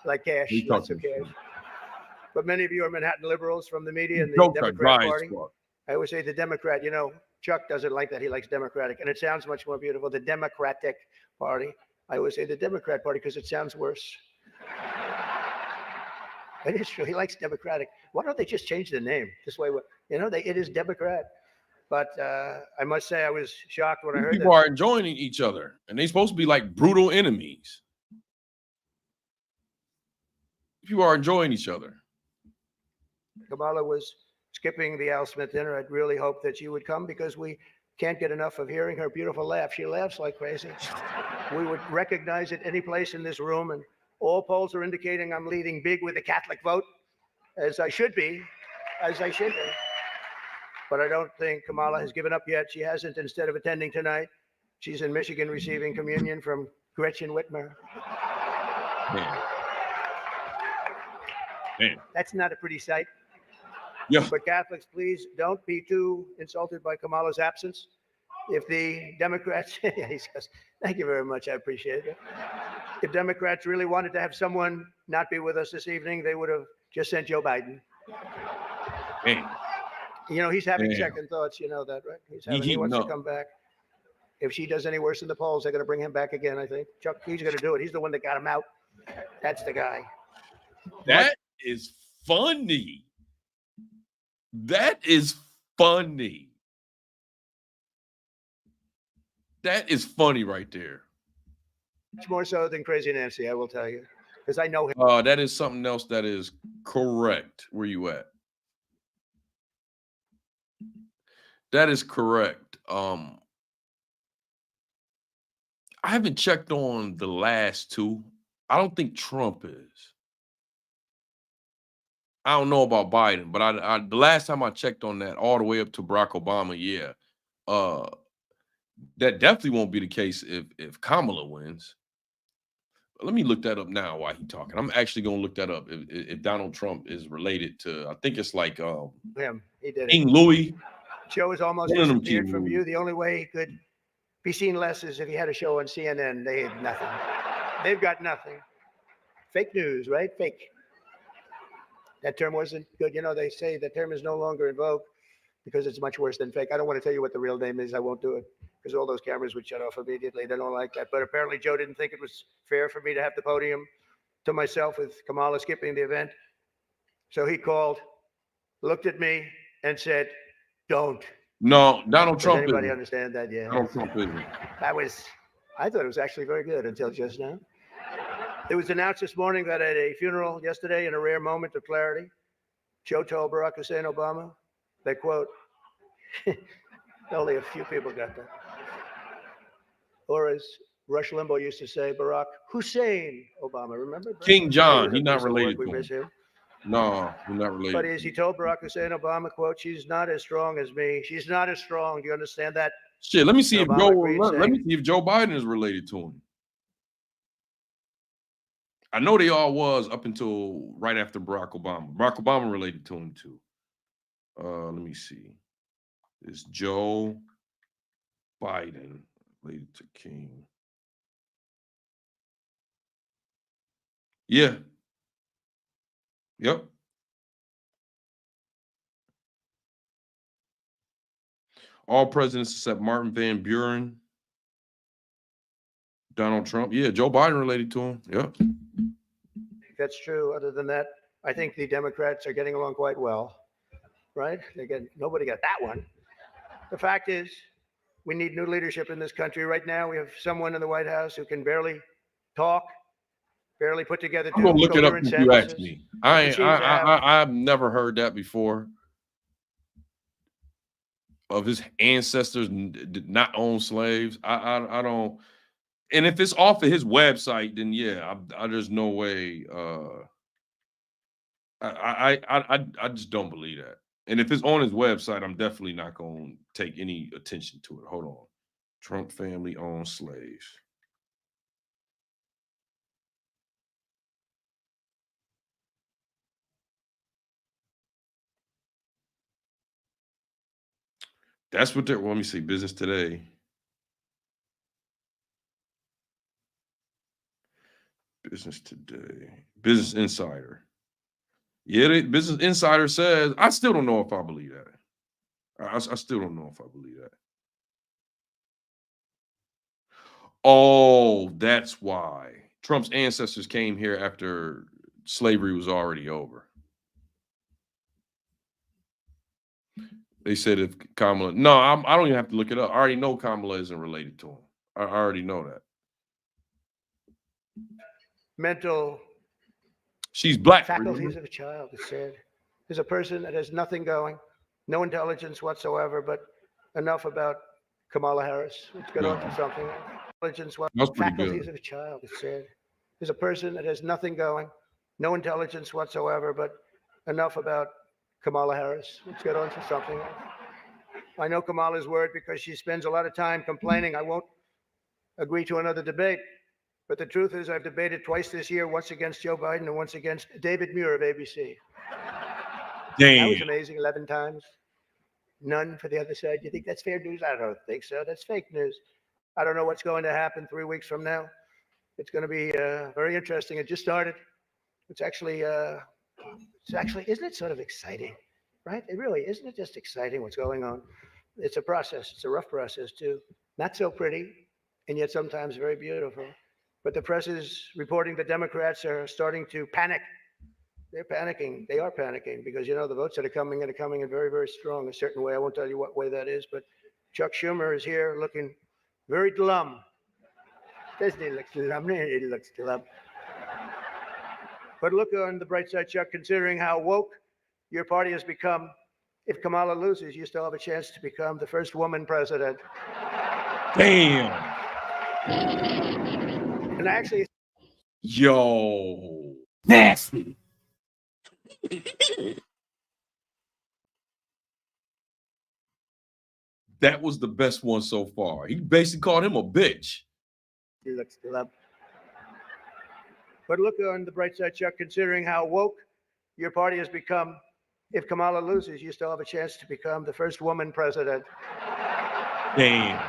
like cash, lots of cash. But many of you are Manhattan liberals from the media and the Democrat Party. I always say the Democrat, you know, Chuck doesn't like that. He likes Democratic, and it sounds much more beautiful. The Democratic Party. I always say the Democrat Party because it sounds worse. It is true. He likes Democratic. Why don't they just change the name? This way, you know, it is Democrat. But I must say I was shocked when I heard people are enjoying each other, and they're supposed to be like brutal enemies. People are enjoying each other. Kamala was skipping the Al Smith dinner. I'd really hope that she would come because we can't get enough of hearing her beautiful laugh. She laughs like crazy. We would recognize it any place in this room, and all polls are indicating I'm leading big with the Catholic vote, as I should be, as I should be. But I don't think Kamala has given up yet. She hasn't. Instead of attending tonight, she's in Michigan receiving communion from Gretchen Whitmer. Man. That's not a pretty sight. Yeah. But Catholics, please don't be too insulted by Kamala's absence. If the Democrats, he says, thank you very much, I appreciate it. If Democrats really wanted to have someone not be with us this evening, they would have just sent Joe Biden. Man. You know, he's having second thoughts. You know that, right? He wants to come back. If she does any worse in the polls, they're going to bring him back again, I think. Chuck, he's going to do it. He's the one that got him out. That's the guy. That is funny. That is funny. That is funny right there. Much more so than Crazy Nancy, I will tell you. Because I know him. That is something else that is correct. Where you at? That is correct. I haven't checked on the last two. I don't think Trump is. I don't know about Biden, but the last time I checked on that, all the way up to Barack Obama, yeah, that definitely won't be the case if Kamala wins. Let me look that up now while he's talking. I'm actually going to look that up if Donald Trump is related to, I think it's like him. He did King Louis. Joe has almost disappeared from you. The only way he could be seen less is if he had a show on CNN. They had nothing. They've got nothing. Fake news, right? Fake. That term wasn't good. You know, they say the term is no longer in vogue because it's much worse than fake. I don't want to tell you what the real name is. I won't do it because all those cameras would shut off immediately. They don't like that. But apparently Joe didn't think it was fair for me to have the podium to myself with Kamala skipping the event. So he called, looked at me, and said, "Don't." No, Donald Trump. Does anybody understand that? Yeah. Donald Trump isn't. I thought it was actually very good until just now. It was announced this morning that at a funeral yesterday, in a rare moment of clarity, Joe told Barack Hussein Obama, they quote, only a few people got that. Or as Rush Limbaugh used to say, Barack Hussein Obama, remember? King John, he's not related to him. No, he's not related. But as he told Barack Hussein Obama, quote, "She's not as strong as me. She's not as strong." Do you understand that? Shit, let me see if Joe Biden is related to him. I know they all was up until right after Barack Obama. Barack Obama related to him too. Let me see. Is Joe Biden related to King? Yeah. Yep. All presidents except Martin Van Buren, Donald Trump. Yeah, Joe Biden related to him. Yep. That's true. Other than that, I think the Democrats are getting along quite well, right? Nobody got that one. The fact is, we need new leadership in this country. Right now, we have someone in the White House who can barely talk, barely put together. I'm gonna look it up if you ask me. I've never heard that before. Of his ancestors did not own slaves. I don't. And if it's off of his website, then yeah, there's no way. I just don't believe that. And if it's on his website, I'm definitely not going to take any attention to it. Hold on. Trump family owned slaves. That's what they're, well, let me see, Business Today. Business Today. Business Insider. Yeah, the Business Insider says, I still don't know if I believe that. I still don't know if I believe that. Oh, that's why. Trump's ancestors came here after slavery was already over. They said if Kamala, no, I don't even have to look it up. I already know Kamala isn't related to him. I already know that. Mental. She's black. Faculties remember? of a child, it said. There's a person that has nothing going, no intelligence whatsoever, but enough about Kamala Harris. Let's get on to something. Intelligence, faculties of a child, it said. There's a person that has nothing going, no intelligence whatsoever, but enough about Kamala Harris. Let's get on to something else. I know Kamala's word because she spends a lot of time complaining. I won't agree to another debate. But the truth is I've debated twice this year, once against Joe Biden and once against David Muir of ABC. Damn. That was amazing, 11 times. None for the other side. You think that's fair news? I don't think so. That's fake news. I don't know what's going to happen 3 weeks from now. It's going to be very interesting. It just started. It's actually, isn't it sort of exciting, right? It really, isn't it just exciting what's going on? It's a process. It's a rough process too. Not so pretty, and yet sometimes very beautiful. But the press is reporting the Democrats are starting to panic. They're panicking. They are panicking because, you know, the votes that are coming in very, very strong a certain way. I won't tell you what way that is, but Chuck Schumer is here looking very glum. Doesn't he look glum? He looks glum. But look on the bright side, Chuck, considering how woke your party has become. If Kamala loses, you still have a chance to become the first woman president. Damn. And actually, Yo. Nasty. That was the best one so far. He basically called him a bitch. He looks still up. But look on the bright side, Chuck, considering how woke your party has become. If Kamala loses, you still have a chance to become the first woman president. Damn.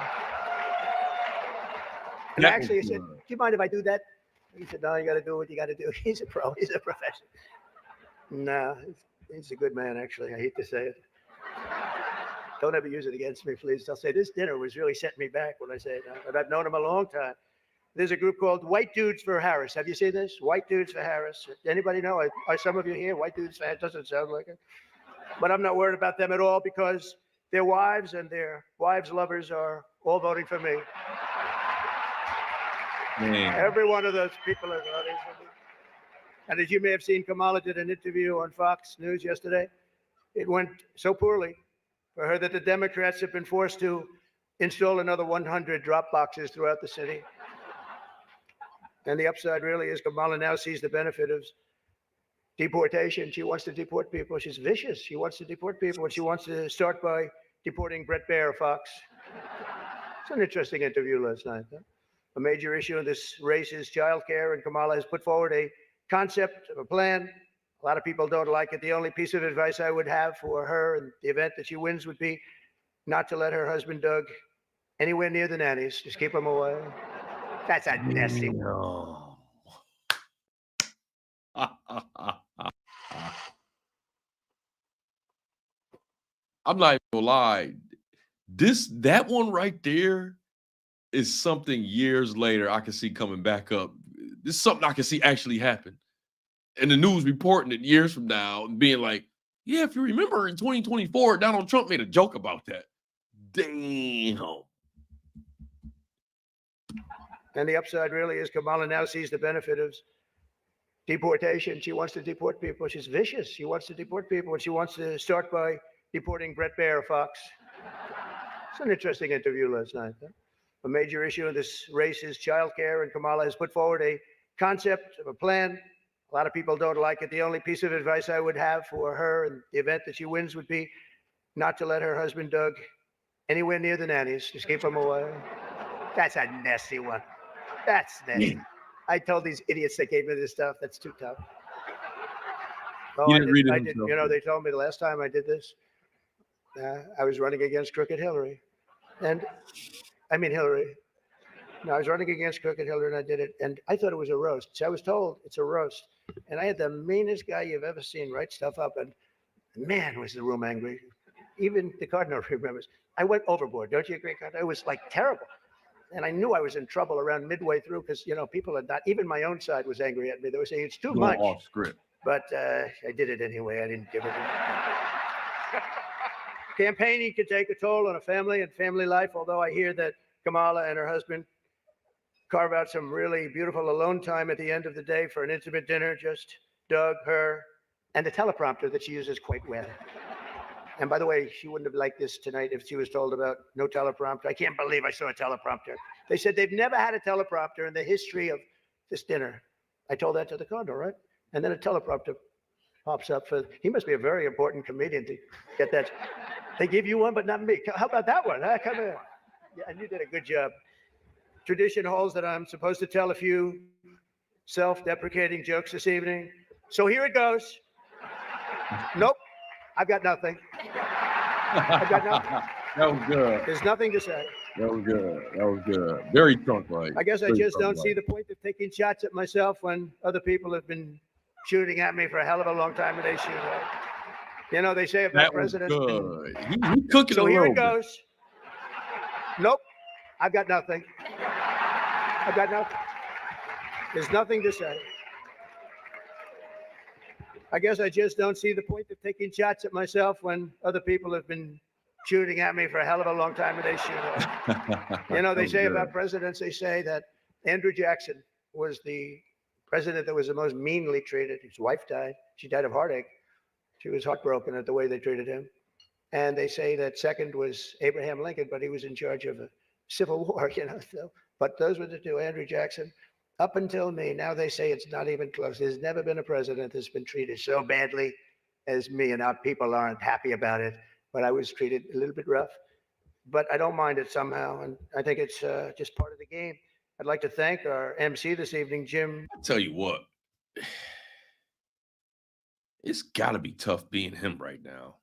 And actually, I said, do you mind if I do that? He said, no, you got to do what you got to do. He's a pro. He's a professional. No, he's a good man, actually. I hate to say it. Don't ever use it against me, please. I'll say this dinner was really setting me back when I say that, but I've known him a long time. There's a group called White Dudes for Harris. Have you seen this? White Dudes for Harris. Anybody know? Are some of you here? White Dudes for Harris doesn't sound like it. But I'm not worried about them at all because their wives and their wives' lovers are all voting for me. Man. Every one of those people are voting for me. And as you may have seen, Kamala did an interview on Fox News yesterday. It went so poorly for her that the Democrats have been forced to install another 100 drop boxes throughout the city. And the upside really is Kamala now sees the benefit of deportation. She wants to deport people. She's vicious. She wants to deport people, and she wants to start by deporting Brett Baer, Fox. It's an interesting interview last night. Huh? A major issue in this race is childcare, and Kamala has put forward a concept of a plan. A lot of people don't like it. The only piece of advice I would have for her in the event that she wins would be not to let her husband, Doug, anywhere near the nannies. Just keep him away. That's a nasty one. No. I'm not even gonna lie. That one right there is something years later I can see coming back up. This is something I can see actually happen. And the news reporting it years from now and being like, yeah, if you remember in 2024, Donald Trump made a joke about that. Damn. And the upside really is Kamala now sees the benefit of deportation. She wants to deport people. She's vicious. She wants to deport people, and she wants to start by deporting Brett Baer, Fox. It's an interesting interview last night. Huh? A major issue in this race is childcare, and Kamala has put forward a concept of a plan. A lot of people don't like it. The only piece of advice I would have for her in the event that she wins would be not to let her husband, Doug, anywhere near the nannies. Just keep him away. That's a nasty one. That's nasty. I told these idiots that gave me this stuff. That's too tough. Oh, I did. You know, they told me the last time I did this, I was running against Crooked Hillary. And I mean, Hillary. No, I was running against Crooked Hillary, and I did it. And I thought it was a roast. So I was told it's a roast. And I had the meanest guy you've ever seen write stuff up. And man, was the room angry. Even the Cardinal remembers. I went overboard. Don't you agree, Cardinal? It was like terrible. And I knew I was in trouble around midway through because, you know, people had not, even my own side was angry at me. They were saying it's too much. Off script. But I did it anyway. I didn't give it. Campaigning can take a toll on a family and family life, although I hear that Kamala and her husband carve out some really beautiful alone time at the end of the day for an intimate dinner, just Doug, her, and a teleprompter that she uses quite well. And by the way, she wouldn't have liked this tonight if she was told about no teleprompter. I can't believe I saw a teleprompter. They said they've never had a teleprompter in the history of this dinner. I told that to the Cardinal, right? And then a teleprompter pops up for, he must be a very important comedian to get that. They give you one, but not me. How about that one? Come here. Yeah, and you did a good job. Tradition holds that I'm supposed to tell a few self-deprecating jokes this evening. So here it goes. Nope, I've got nothing. I've got nothing. That was good. There's nothing to say. That was good. That was good. Very Trump-like. I guess I just don't see the point of taking shots at myself when other people have been shooting at me for a hell of a long time and they shoot at. You know, they say about presidents. Good. He cooking so a here little it goes. Nope, I've got nothing. I've got nothing. There's nothing to say. I guess I just don't see the point of taking shots at myself when other people have been shooting at me for a hell of a long time and they shoot at. You know, they say about presidents, they say that Andrew Jackson was the president that was the most meanly treated. His wife died. She died of heartache. She was heartbroken at the way they treated him. And they say that second was Abraham Lincoln, but he was in charge of a civil war, you know. So, but those were the two, Andrew Jackson Up until me, now they say it's not even close. There's never been a president that's been treated so badly as me, and our people aren't happy about it. But I was treated a little bit rough, but I don't mind it somehow, and I think it's just part of the game. I'd like to thank our MC this evening, Jim. I'll tell you what, it's got to be tough being him right now.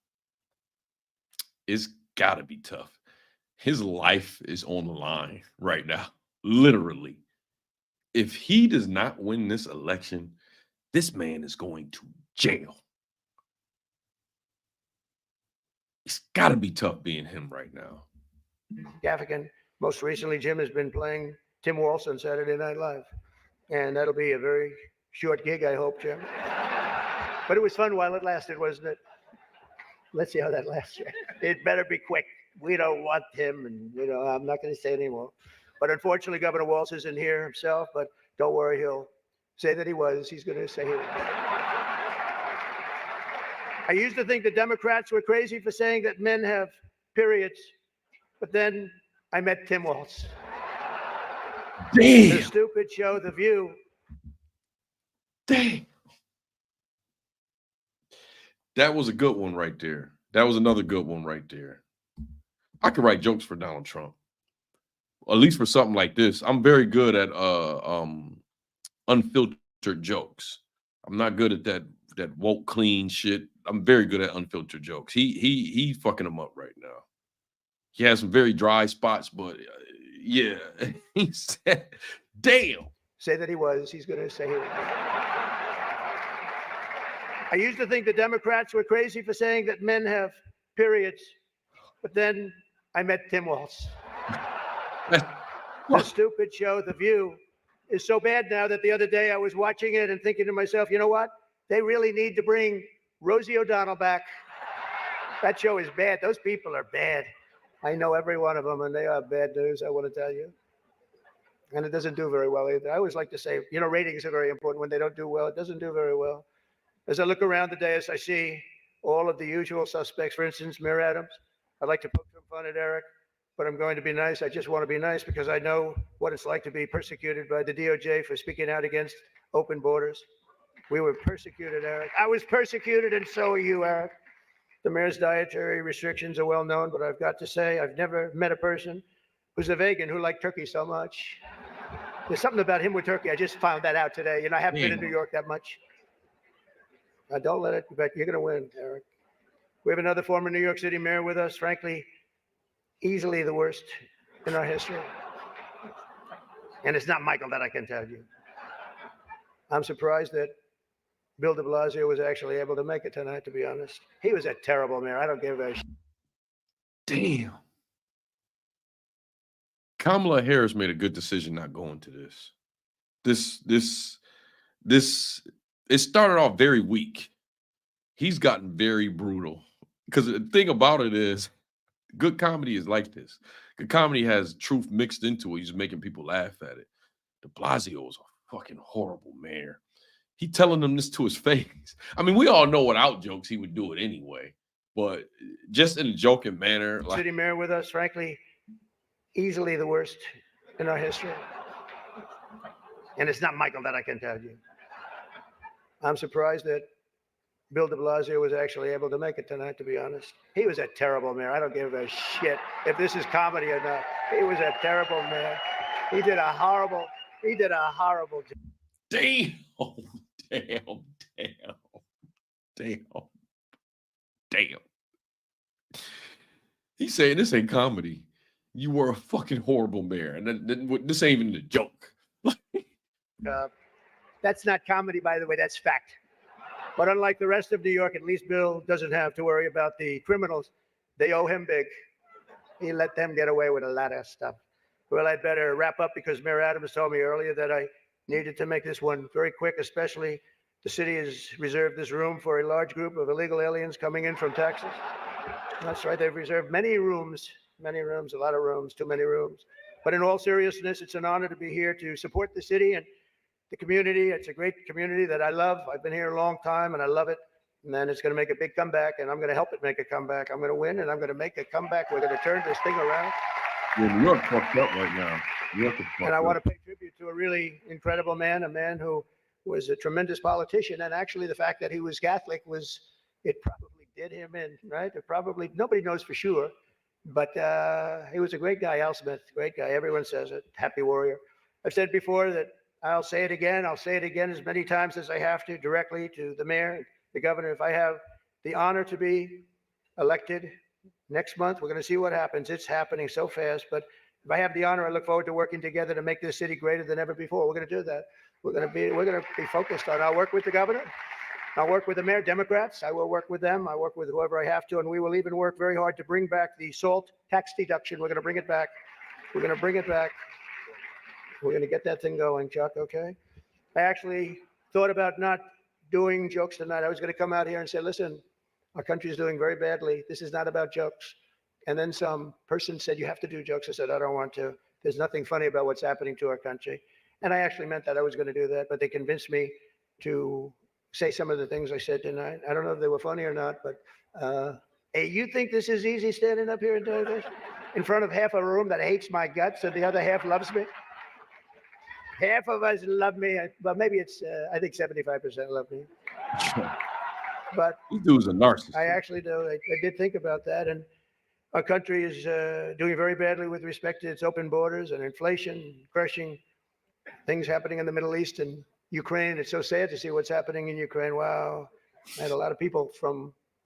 It's got to be tough. His life is on the line right now, literally. If he does not win this election, this man is going to jail. It's got to be tough being him right now. Gaffigan. Most recently, Jim has been playing Tim Walsh on Saturday Night Live. And that'll be a very short gig, I hope, Jim. But it was fun while it lasted, wasn't it? Let's see how that lasts. It better be quick. We don't want him, and, I'm not going to say anymore. But unfortunately, Governor Walsh isn't here himself, but don't worry, he'll say that he was. He's going to say he was. I used to think the Democrats were crazy for saying that men have periods, but then I met Tim Walsh. Damn. The stupid show, The View. Damn. That was a good one right there. That was another good one right there. I could write jokes for Donald Trump. At least for something like this. I'm very good at unfiltered jokes. I'm not good at that woke clean shit. I'm very good at unfiltered jokes. He fucking them up right now. He has some very dry spots, but yeah. He said, damn. Say that he was. He's going to say he was. I used to think the Democrats were crazy for saying that men have periods, but then I met Tim Walsh. The stupid show, The View, is so bad now that the other day I was watching it and thinking to myself, you know what? They really need to bring Rosie O'Donnell back. That show is bad. Those people are bad. I know every one of them, and they are bad news, I want to tell you. And it doesn't do very well either. I always like to say, ratings are very important. When they don't do well, it doesn't do very well. As I look around the dais, I see all of the usual suspects. For instance, Mayor Adams. I'd like to poke some fun at Eric, but I'm going to be nice. I just want to be nice because I know what it's like to be persecuted by the DOJ for speaking out against open borders. We were persecuted, Eric. I was persecuted, and so are you, Eric. The mayor's dietary restrictions are well known, but I've got to say, I've never met a person who's a vegan who liked turkey so much. There's something about him with turkey. I just found that out today. I haven't been in New York that much. Don't let it, but you're going to win, Eric. We have another former New York City mayor with us, frankly, easily the worst in our history. And it's not Michael, that I can tell you. I'm surprised that Bill de Blasio was actually able to make it tonight, to be honest. He was a terrible mayor. I don't give a shit. Damn. Kamala Harris made a good decision not going to this. It started off very weak. He's gotten very brutal. Because the thing about it is, good comedy is like this. Good comedy has truth mixed into it. He's making people laugh at it. De Blasio is a fucking horrible mayor. He telling them this to his face. I mean, we all know without jokes, he would do it anyway. But just in a joking manner. Like, city mayor with us, frankly, easily the worst in our history. And it's not Michael, that I can tell you. I'm surprised that Bill de Blasio was actually able to make it tonight, to be honest. He was a terrible mayor. I don't give a shit if this is comedy or not. He was a terrible mayor. He did a horrible job. Damn. He's saying this ain't comedy. You were a fucking horrible mayor. And this ain't even a joke. That's not comedy, by the way. That's fact. But unlike the rest of New York, at least Bill doesn't have to worry about the criminals. They owe him big. He let them get away with a lot of stuff. Well, I'd better wrap up because Mayor Adams told me earlier that I needed to make this one very quick, especially the city has reserved this room for a large group of illegal aliens coming in from Texas. That's right. They've reserved many rooms, a lot of rooms, too many rooms. But in all seriousness, it's an honor to be here to support the city and the community. It's a great community that I love. I've been here a long time and I love it. And then it's going to make a big comeback and I'm going to help it make a comeback. I'm going to win and I'm going to make a comeback. We're going to turn this thing around. Yeah, New York fucked up right now. And I want to pay tribute to a really incredible man, a man who was a tremendous politician. And actually, the fact that he was Catholic it probably did him in, right? It probably, nobody knows for sure. But he was a great guy, Al Smith, great guy. Everyone says it, happy warrior. I've said before that I'll say it again. I'll say it again as many times as I have to, directly to the mayor, the governor. If I have the honor to be elected next month, we're going to see what happens. It's happening so fast. But if I have the honor, I look forward to working together to make this city greater than ever before. We're going to do that. We're going to be focused on. I'll work with the governor. I'll work with the mayor, Democrats. I will work with them. I work with whoever I have to, and we will even work very hard to bring back the SALT tax deduction. We're going to bring it back. We're going to bring it back. We're going to get that thing going, Chuck, okay? I actually thought about not doing jokes tonight. I was going to come out here and say, listen, our country is doing very badly. This is not about jokes. And then some person said, you have to do jokes. I said, I don't want to. There's nothing funny about what's happening to our country. And I actually meant that I was going to do that, but they convinced me to say some of the things I said tonight. I don't know if they were funny or not, but hey, you think this is easy standing up here and doing this in front of half a room that hates my guts and the other half loves me? Half of us love me, but maybe it's, I think 75% love me. But these dudes are narcissists. I actually do. I did think about that. And our country is doing very badly with respect to its open borders and inflation, crushing things happening in the Middle East and Ukraine. It's so sad to see what's happening in Ukraine. Wow. I had a lot of people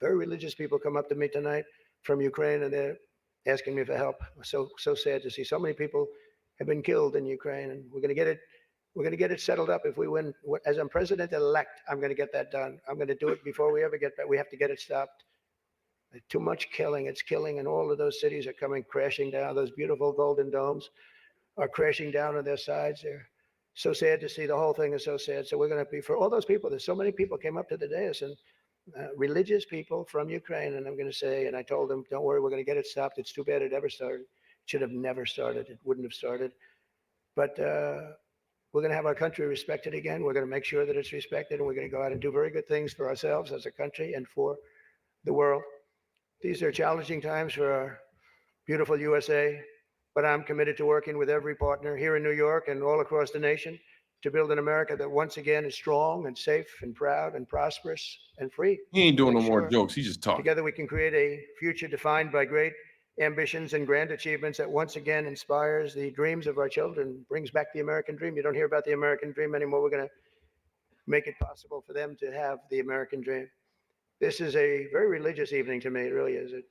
very religious people come up to me tonight from Ukraine, and they're asking me for help. So sad to see so many people have been killed in Ukraine, and we're going to get it settled up if we win. As I'm president-elect, I'm going to get that done. I'm going to do it before we ever get back. We have to get it stopped. Too much killing. It's killing, and all of those cities are coming crashing down. Those beautiful golden domes are crashing down on their sides. They're so sad to see. The whole thing is so sad. So we're going to be, for all those people, there's so many people came up to the dais, and religious people from Ukraine, and I'm going to say, and I told them, don't worry, we're going to get it stopped. It's too bad it ever started. Should have never started. It wouldn't have started. But we're going to have our country respected again. We're going to make sure that it's respected, and we're going to go out and do very good things for ourselves as a country and for the world. These are challenging times for our beautiful USA, but I'm committed to working with every partner here in New York and all across the nation to build an America that once again is strong and safe and proud and prosperous and free. He ain't doing no more jokes. He's just talking. Together we can create a future defined by great ambitions and grand achievements that once again inspires the dreams of our children, brings back the American dream. You don't hear about the American dream anymore. We're going to make it possible for them to have the American dream. This is a very religious evening to me. It really is. It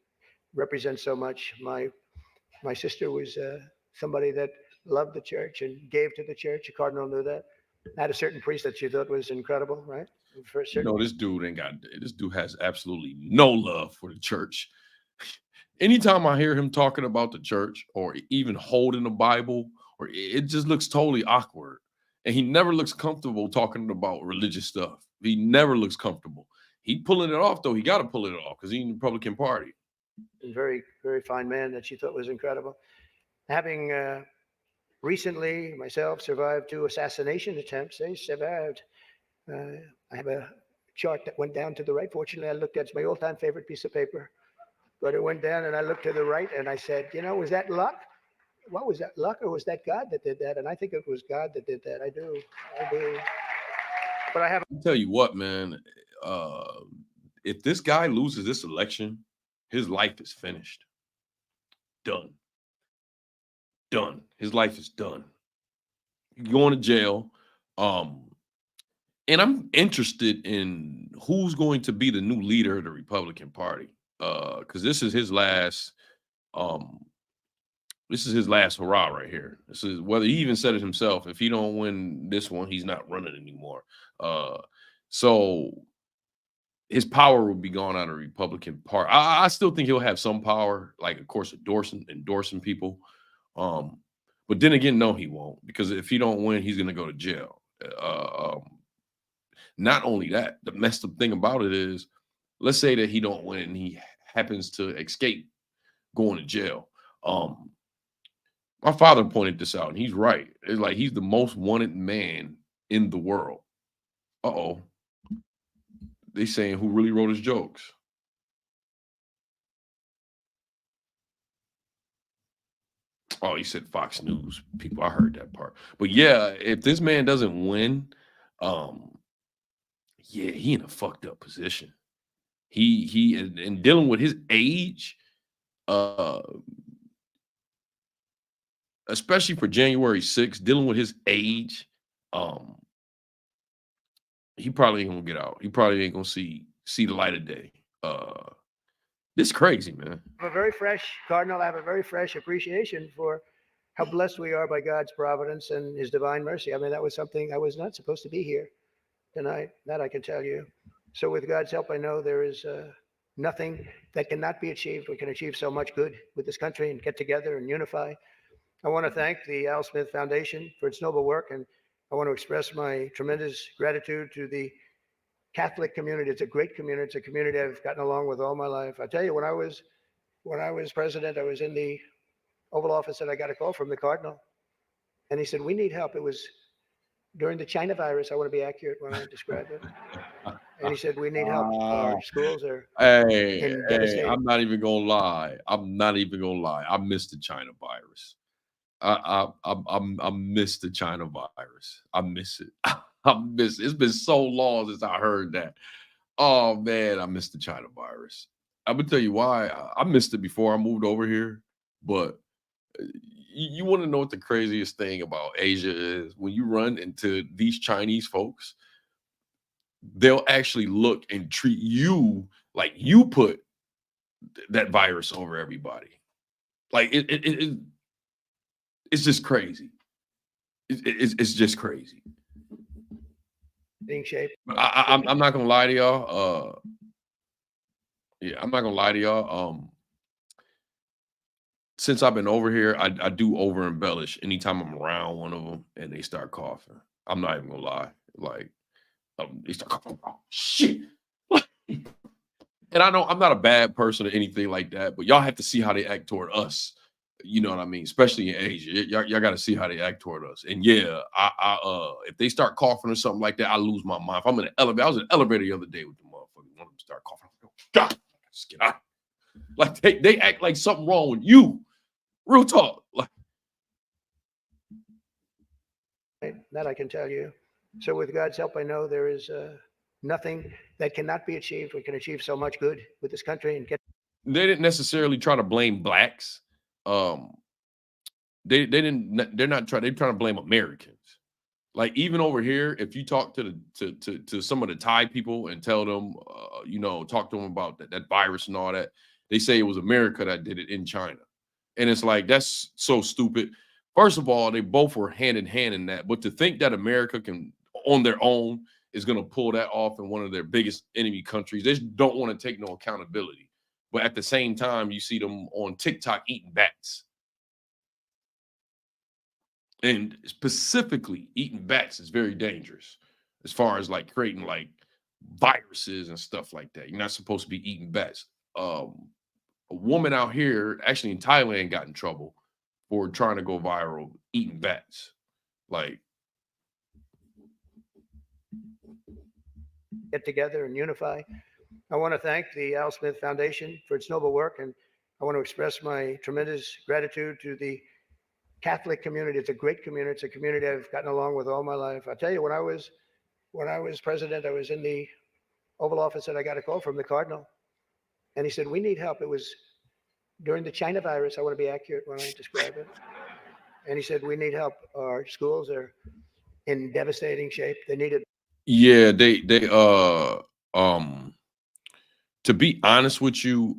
represents so much. My sister was somebody that loved the church and gave to the church. The cardinal knew that. Had a certain priest that she thought was incredible, right? For a certain... No, this dude has absolutely no love for the church. Anytime I hear him talking about the church or even holding the Bible, or it just looks totally awkward. And he never looks comfortable talking about religious stuff. He never looks comfortable. He pulling it off, though. He got to pull it off because he's in the Republican Party. Very, very fine man that she thought was incredible. Having recently myself survived 2 assassination attempts. They survived. I have a chart that went down to the right. Fortunately, I looked at it's my all-time favorite piece of paper. But it went down, and I looked to the right, and I said, you know, was that luck? What was that, luck, or was that God that did that? And I think it was God that did that. I do. But I haven't. I'll tell you what, man. If this guy loses this election, his life is finished. Done. Done. His life is done. He's going to jail. And I'm interested in who's going to be the new leader of the Republican Party. Because this is his last hurrah right here. This is whether he even said it himself. If he don't win this one, he's not running anymore. So his power will be gone out of the Republican Party. I still think he'll have some power, like of course endorsing people. But then again, no, he won't, because if he don't win, he's gonna go to jail. Not only that, the messed up thing about it is, let's say that he don't win and he happens to escape going to jail. My father pointed this out, and he's right. It's like he's the most wanted man in the world. Uh-oh. They saying who really wrote his jokes. Oh, you said Fox News people. I heard that part. But yeah, if this man doesn't win, yeah, he in a fucked up position. He and dealing with his age, especially for January 6th, dealing with his age, he probably ain't gonna get out. He probably ain't gonna see the light of day. This crazy, man. I'm a very fresh Cardinal. I have a very fresh appreciation for how blessed we are by God's providence and his divine mercy. I mean, that was something I was not supposed to be here tonight. That I can tell you. So with God's help, I know there is nothing that cannot be achieved. We can achieve so much good with this country and get together and unify. I want to thank the Al Smith Foundation for its noble work, and I want to express my tremendous gratitude to the Catholic community. It's a great community. It's a community I've gotten along with all my life. I tell you, when I was president, I was in the Oval Office and I got a call from the Cardinal, and he said, "We need help." It was during the China virus. I want to be accurate when I describe it. And he said, "We need help. Our schools are Hey, I'm not even gonna lie. I missed the China virus. I miss the China virus. I miss it. I miss it. It's been so long since I heard that. Oh man, I missed the China virus. I'm gonna tell you why. I missed it before I moved over here, but you want to know what the craziest thing about Asia is? When you run into these Chinese folks, they'll actually look and treat you like you put that virus over everybody. Like it's just crazy. It's just crazy. In shape. I'm not gonna lie to y'all. Yeah, I'm not gonna lie to y'all. Since I've been over here, I do over embellish anytime I'm around one of them and they start coughing. I'm not even gonna lie. Like they start coughing. Oh, shit. And I know I'm not a bad person or anything like that, but y'all have to see how they act toward us. You know what I mean? Especially in Asia, y'all got to see how they act toward us. And yeah, if they start coughing or something like that, I lose my mind. If I'm in an elevator, I was in an elevator the other day with the motherfucker. One of them start coughing. Oh, God, just get out. Like they act like something wrong with you. Real talk. Like that I can tell you. So with God's help, I know there is nothing that cannot be achieved. We can achieve so much good with this country and get. They didn't necessarily try to blame blacks. They're not trying to blame Americans. Like even over here, if you talk to some of the Thai people and tell them, talk to them about that virus and all that, they say it was America that did it in China. And it's like, that's so stupid. First of all, they both were hand in hand in that. But to think that America can, on their own, is going to pull that off in one of their biggest enemy countries, they just don't want to take no accountability. But at the same time, you see them on TikTok eating bats. And specifically, eating bats is very dangerous as far as like creating like viruses and stuff like that. You're not supposed to be eating bats. A woman out here, actually in Thailand, got in trouble for trying to go viral eating bats. Like, get together and unify. I want to thank the Al Smith Foundation for its noble work, and I want to express my tremendous gratitude to the Catholic community. It's a great community. It's a community I've gotten along with all my life. I tell you, when I was president, I was in the Oval Office and I got a call from the Cardinal, and he said, "We need help." It was during the China virus. I want to be accurate when I describe it. And he said, "We need help. Our schools are in devastating shape. They need it." Yeah, they to be honest with you,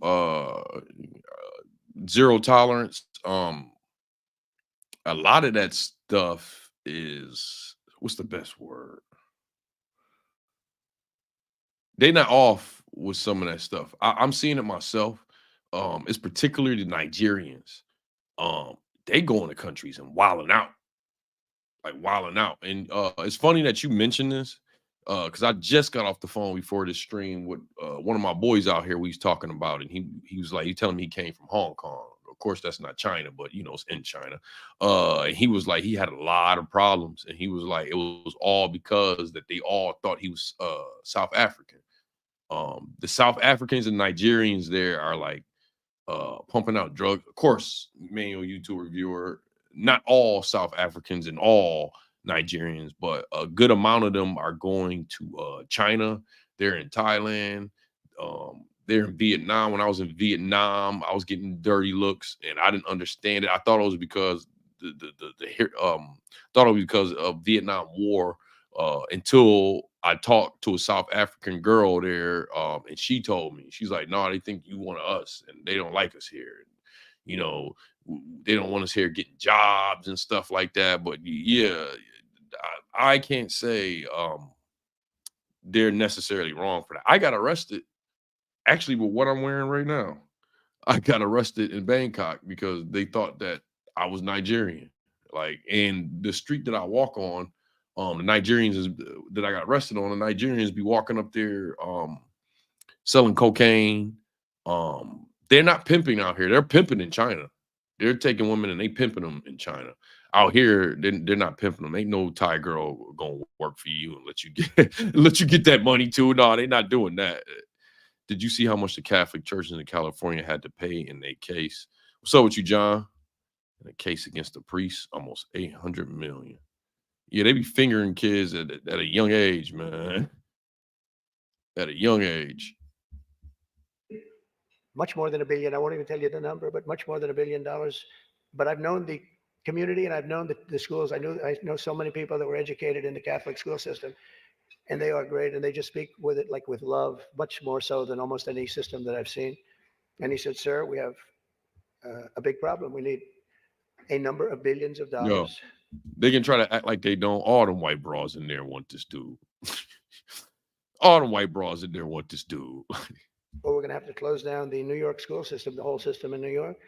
zero tolerance. A lot of that stuff is, what's the best word? They're not off with some of that stuff. I'm seeing it myself. It's particularly the Nigerians. They go into countries and wilding out. And it's funny that you mentioned this, because I just got off the phone before this stream with one of my boys out here. We was talking about it. And he was like, he telling me he came from Hong Kong. Of course, that's not China, but it's in China. And he was like, he had a lot of problems, and he was like, it was all because that they all thought he was South African. The South Africans and Nigerians there are like pumping out drugs. Of course, manual YouTube reviewer, not all South Africans and all Nigerians, but a good amount of them are going to China. They're in Thailand. They're in Vietnam. When I was in Vietnam, I was getting dirty looks, and I didn't understand it. I thought it was because thought it was because of Vietnam War until I talked to a South African girl there, and she told me, she's like, "No, they think you one of us, and they don't like us here. You know, they don't want us here getting jobs and stuff like that." But yeah, I can't say they're necessarily wrong for that. I got arrested actually with what I'm wearing right now. I got arrested in Bangkok because they thought that I was Nigerian. Like, and the street that I walk on, the Nigerians that I got arrested on, the Nigerians be walking up there selling cocaine. They're not pimping out here. They're pimping in China. They're taking women and they pimping them in China. Out here, they're not pimping them. Ain't no Thai girl gonna work for you and let you get that money too. No, they're not doing that. Did you see how much the Catholic churches in California had to pay in their case? What's up with you, John? In a case against the priest, almost $800 million. Yeah, they be fingering kids at a young age, man. At a young age. Much more than $1 billion. I won't even tell you the number, but much more than $1 billion. But I've known the community and I've known the schools. I know so many people that were educated in the Catholic school system, and they are great. And they just speak with it like with love, much more so than almost any system that I've seen. And he said, "Sir, we have a big problem. We need a number of billions of dollars." Yo, they can try to act like they don't. All them white bras in there want this dude. All them white bras in there want this dude. Well, we're going to have to close down the New York school system, the whole system in New York.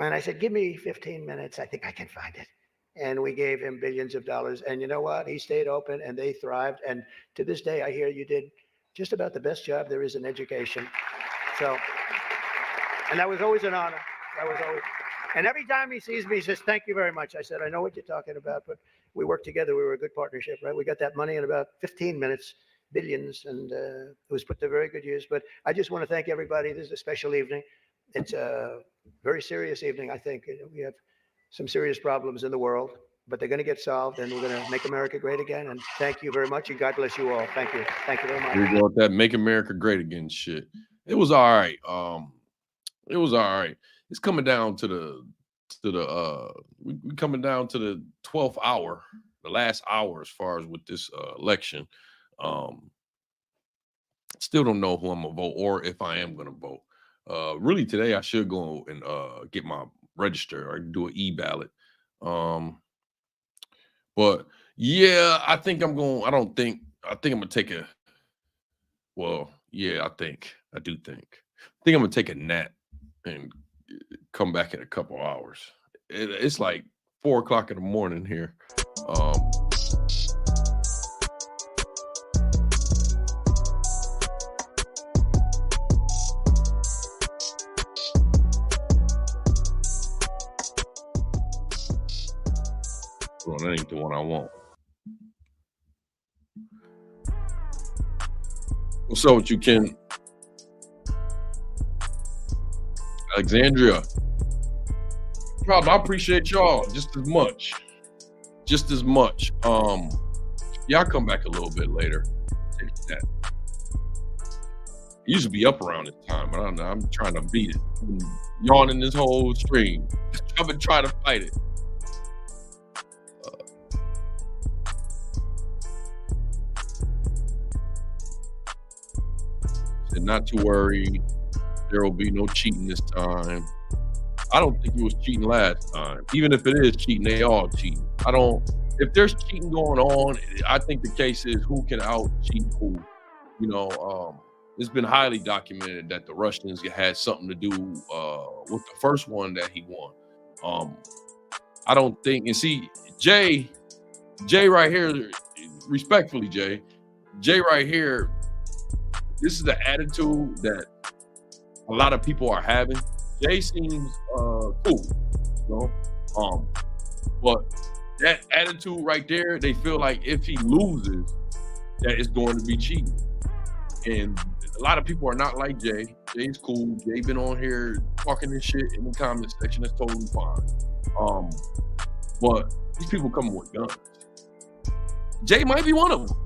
And I said, "Give me 15 minutes. I think I can find it." And we gave him billions of dollars. And you know what? He stayed open and they thrived. And to this day, I hear you did just about the best job there is in education. So, and that was always an honor. That was always. And every time he sees me, he says, "Thank you very much." I said, "I know what you're talking about, but we worked together. We were a good partnership, right? We got that money in about 15 minutes, billions, and it was put to very good use." But I just want to thank everybody. This is a special evening. It's a very serious evening, I think. We have some serious problems in the world, but they're going to get solved, and we're going to make America great again. And thank you very much, and God bless you all. Thank you. Thank you very much. Here we go with that "Make America Great Again" shit. It was all right. It was all right. It's coming down to we coming down to the 12th hour, the last hour as far as with this election. Still don't know who I'm gonna vote or if I am gonna vote. Really today I should go and get my register or do an e-ballot. But yeah, I think I'm going. I think I'm gonna take a. Well, yeah, I do think I'm gonna take a nap and come back in a couple hours. It's like 4 o'clock in the morning here. Well, that ain't the one I want. What's up with you, Ken? Alexandria. Problem, I appreciate y'all just as much. Just as much. Yeah, I'll come back a little bit later. Take that. I used to be up around this time, but I don't know. I'm trying to beat it. I'm yawning this whole stream. I've been trying to fight it. And not to worry, there will be no cheating this time. I don't think it was cheating last time. Even if it is cheating, they all cheating. If there's cheating going on, I think the case is who can out cheat who. You know, it's been highly documented that the Russians had something to do with the first one that he won. I don't think, and see, Jay right here, respectfully, Jay right here, this is the attitude that a lot of people are having. Jay seems cool, you know? But that attitude right there, they feel like if he loses, that it's going to be cheating. And A lot of people are not like Jay. Jay's cool. Jay been on here talking this shit in the comment section. That's totally fine. But these people coming with guns. Jay might be one of them.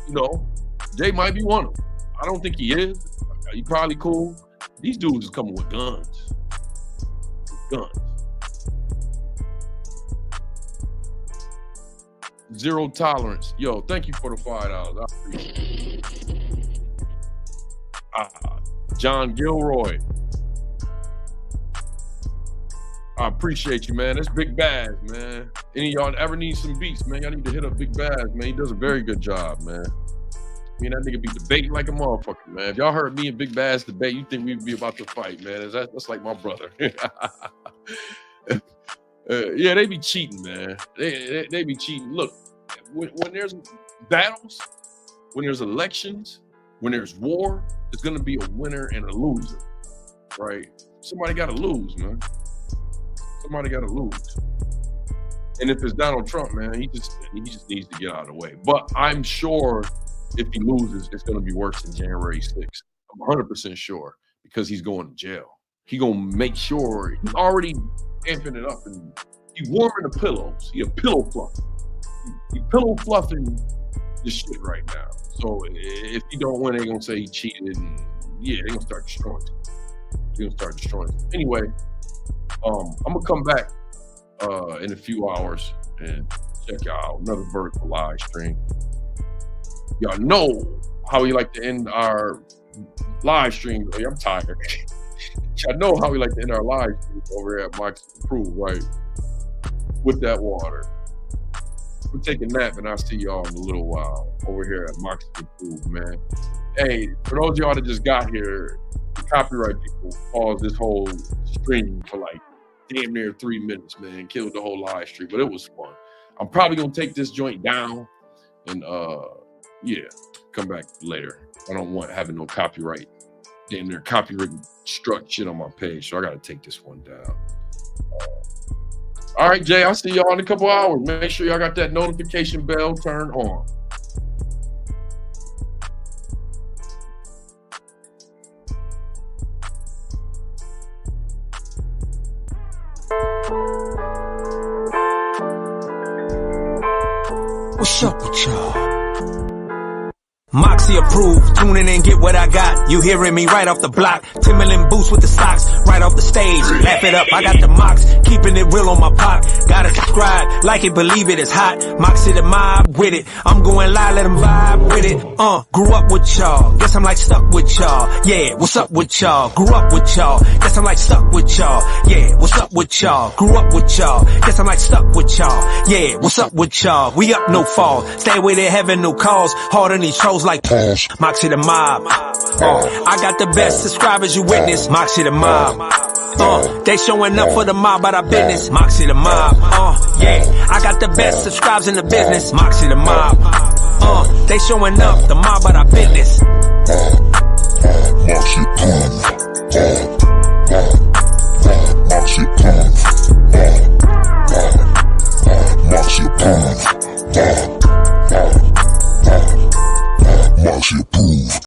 You know, Jay might be one of them. I don't think he is. He probably cool. These dudes is coming with guns. Zero tolerance. Yo, thank you for the $5. I appreciate it. John Gilroy. I appreciate you, man. That's Big Baz, man. Any of y'all ever need some beats, man, y'all need to hit up Big Baz, man. He does a very good job, man. I mean, that nigga be debating like a motherfucker, man. If y'all heard me and Big Baz debate, you think we'd be about to fight, man. That's like my brother. Yeah, they be cheating, man. They be cheating. Look, when there's battles, when there's elections, when there's war, there's gonna be a winner and a loser, right? Somebody gotta lose, man. Somebody gotta lose. And if it's Donald Trump, man, he just needs to get out of the way. But I'm sure if he loses, it's gonna be worse than January 6th. I'm 100% sure, because he's going to jail. He gonna make sure he's already amping it up, and he's warming the pillows. He a pillow fluffer. He pillow fluffing this shit right now. So if he don't win, they're gonna say he cheated, and yeah, they're gonna start destroying him. They're gonna start destroying him. Anyway, I'm gonna come back in a few hours and check y'all out. Another vertical live stream. Y'all know how we like to end our live stream. Oh, yeah, I'm tired. Y'all know how we like to end our live stream over at Moxy Approved, right? With that water. We'll take a nap, and I'll see y'all in a little while over here at Moxy Approved, man. Hey, for those of y'all that just got here, the copyright people paused this whole stream for like damn near 3 minutes, man. Killed the whole live stream, but it was fun. I'm probably gonna take this joint down and yeah, come back later. I don't want having no copyright, damn near copyright struck shit on my page, so I gotta take this one down. All right, Jay, I'll see y'all in a couple hours. Make sure y'all got that notification bell turned on. What's up with y'all? Moxy Approved, tune in and get what I got. You hearing me right off the block. Timberland boots with the socks, right off the stage. Laugh it up, I got the Mox, keeping it real on my pop. Gotta subscribe, like it, believe it, it's hot. Moxy the mob with it, I'm going live, let them vibe with it. Grew up with y'all, guess I'm like stuck with y'all. Yeah, what's up with y'all? Grew up with y'all, guess I'm like stuck with y'all. Yeah, what's up with y'all? Grew up with y'all, guess I'm like stuck with y'all. Yeah, what's up with y'all? We up, no fall. Stay away to heaven, no calls. Hard on these trolls like Pash. Moxy the mob. I got the best subscribers you witness. Moxy the mob. They showing up for the mob about our business. Moxy the mob. Yeah, I got the best subscribers in the business. Moxy the mob. They showing up the mob about our business. Moxy Approved. Moxy Approved. Moxy Approved.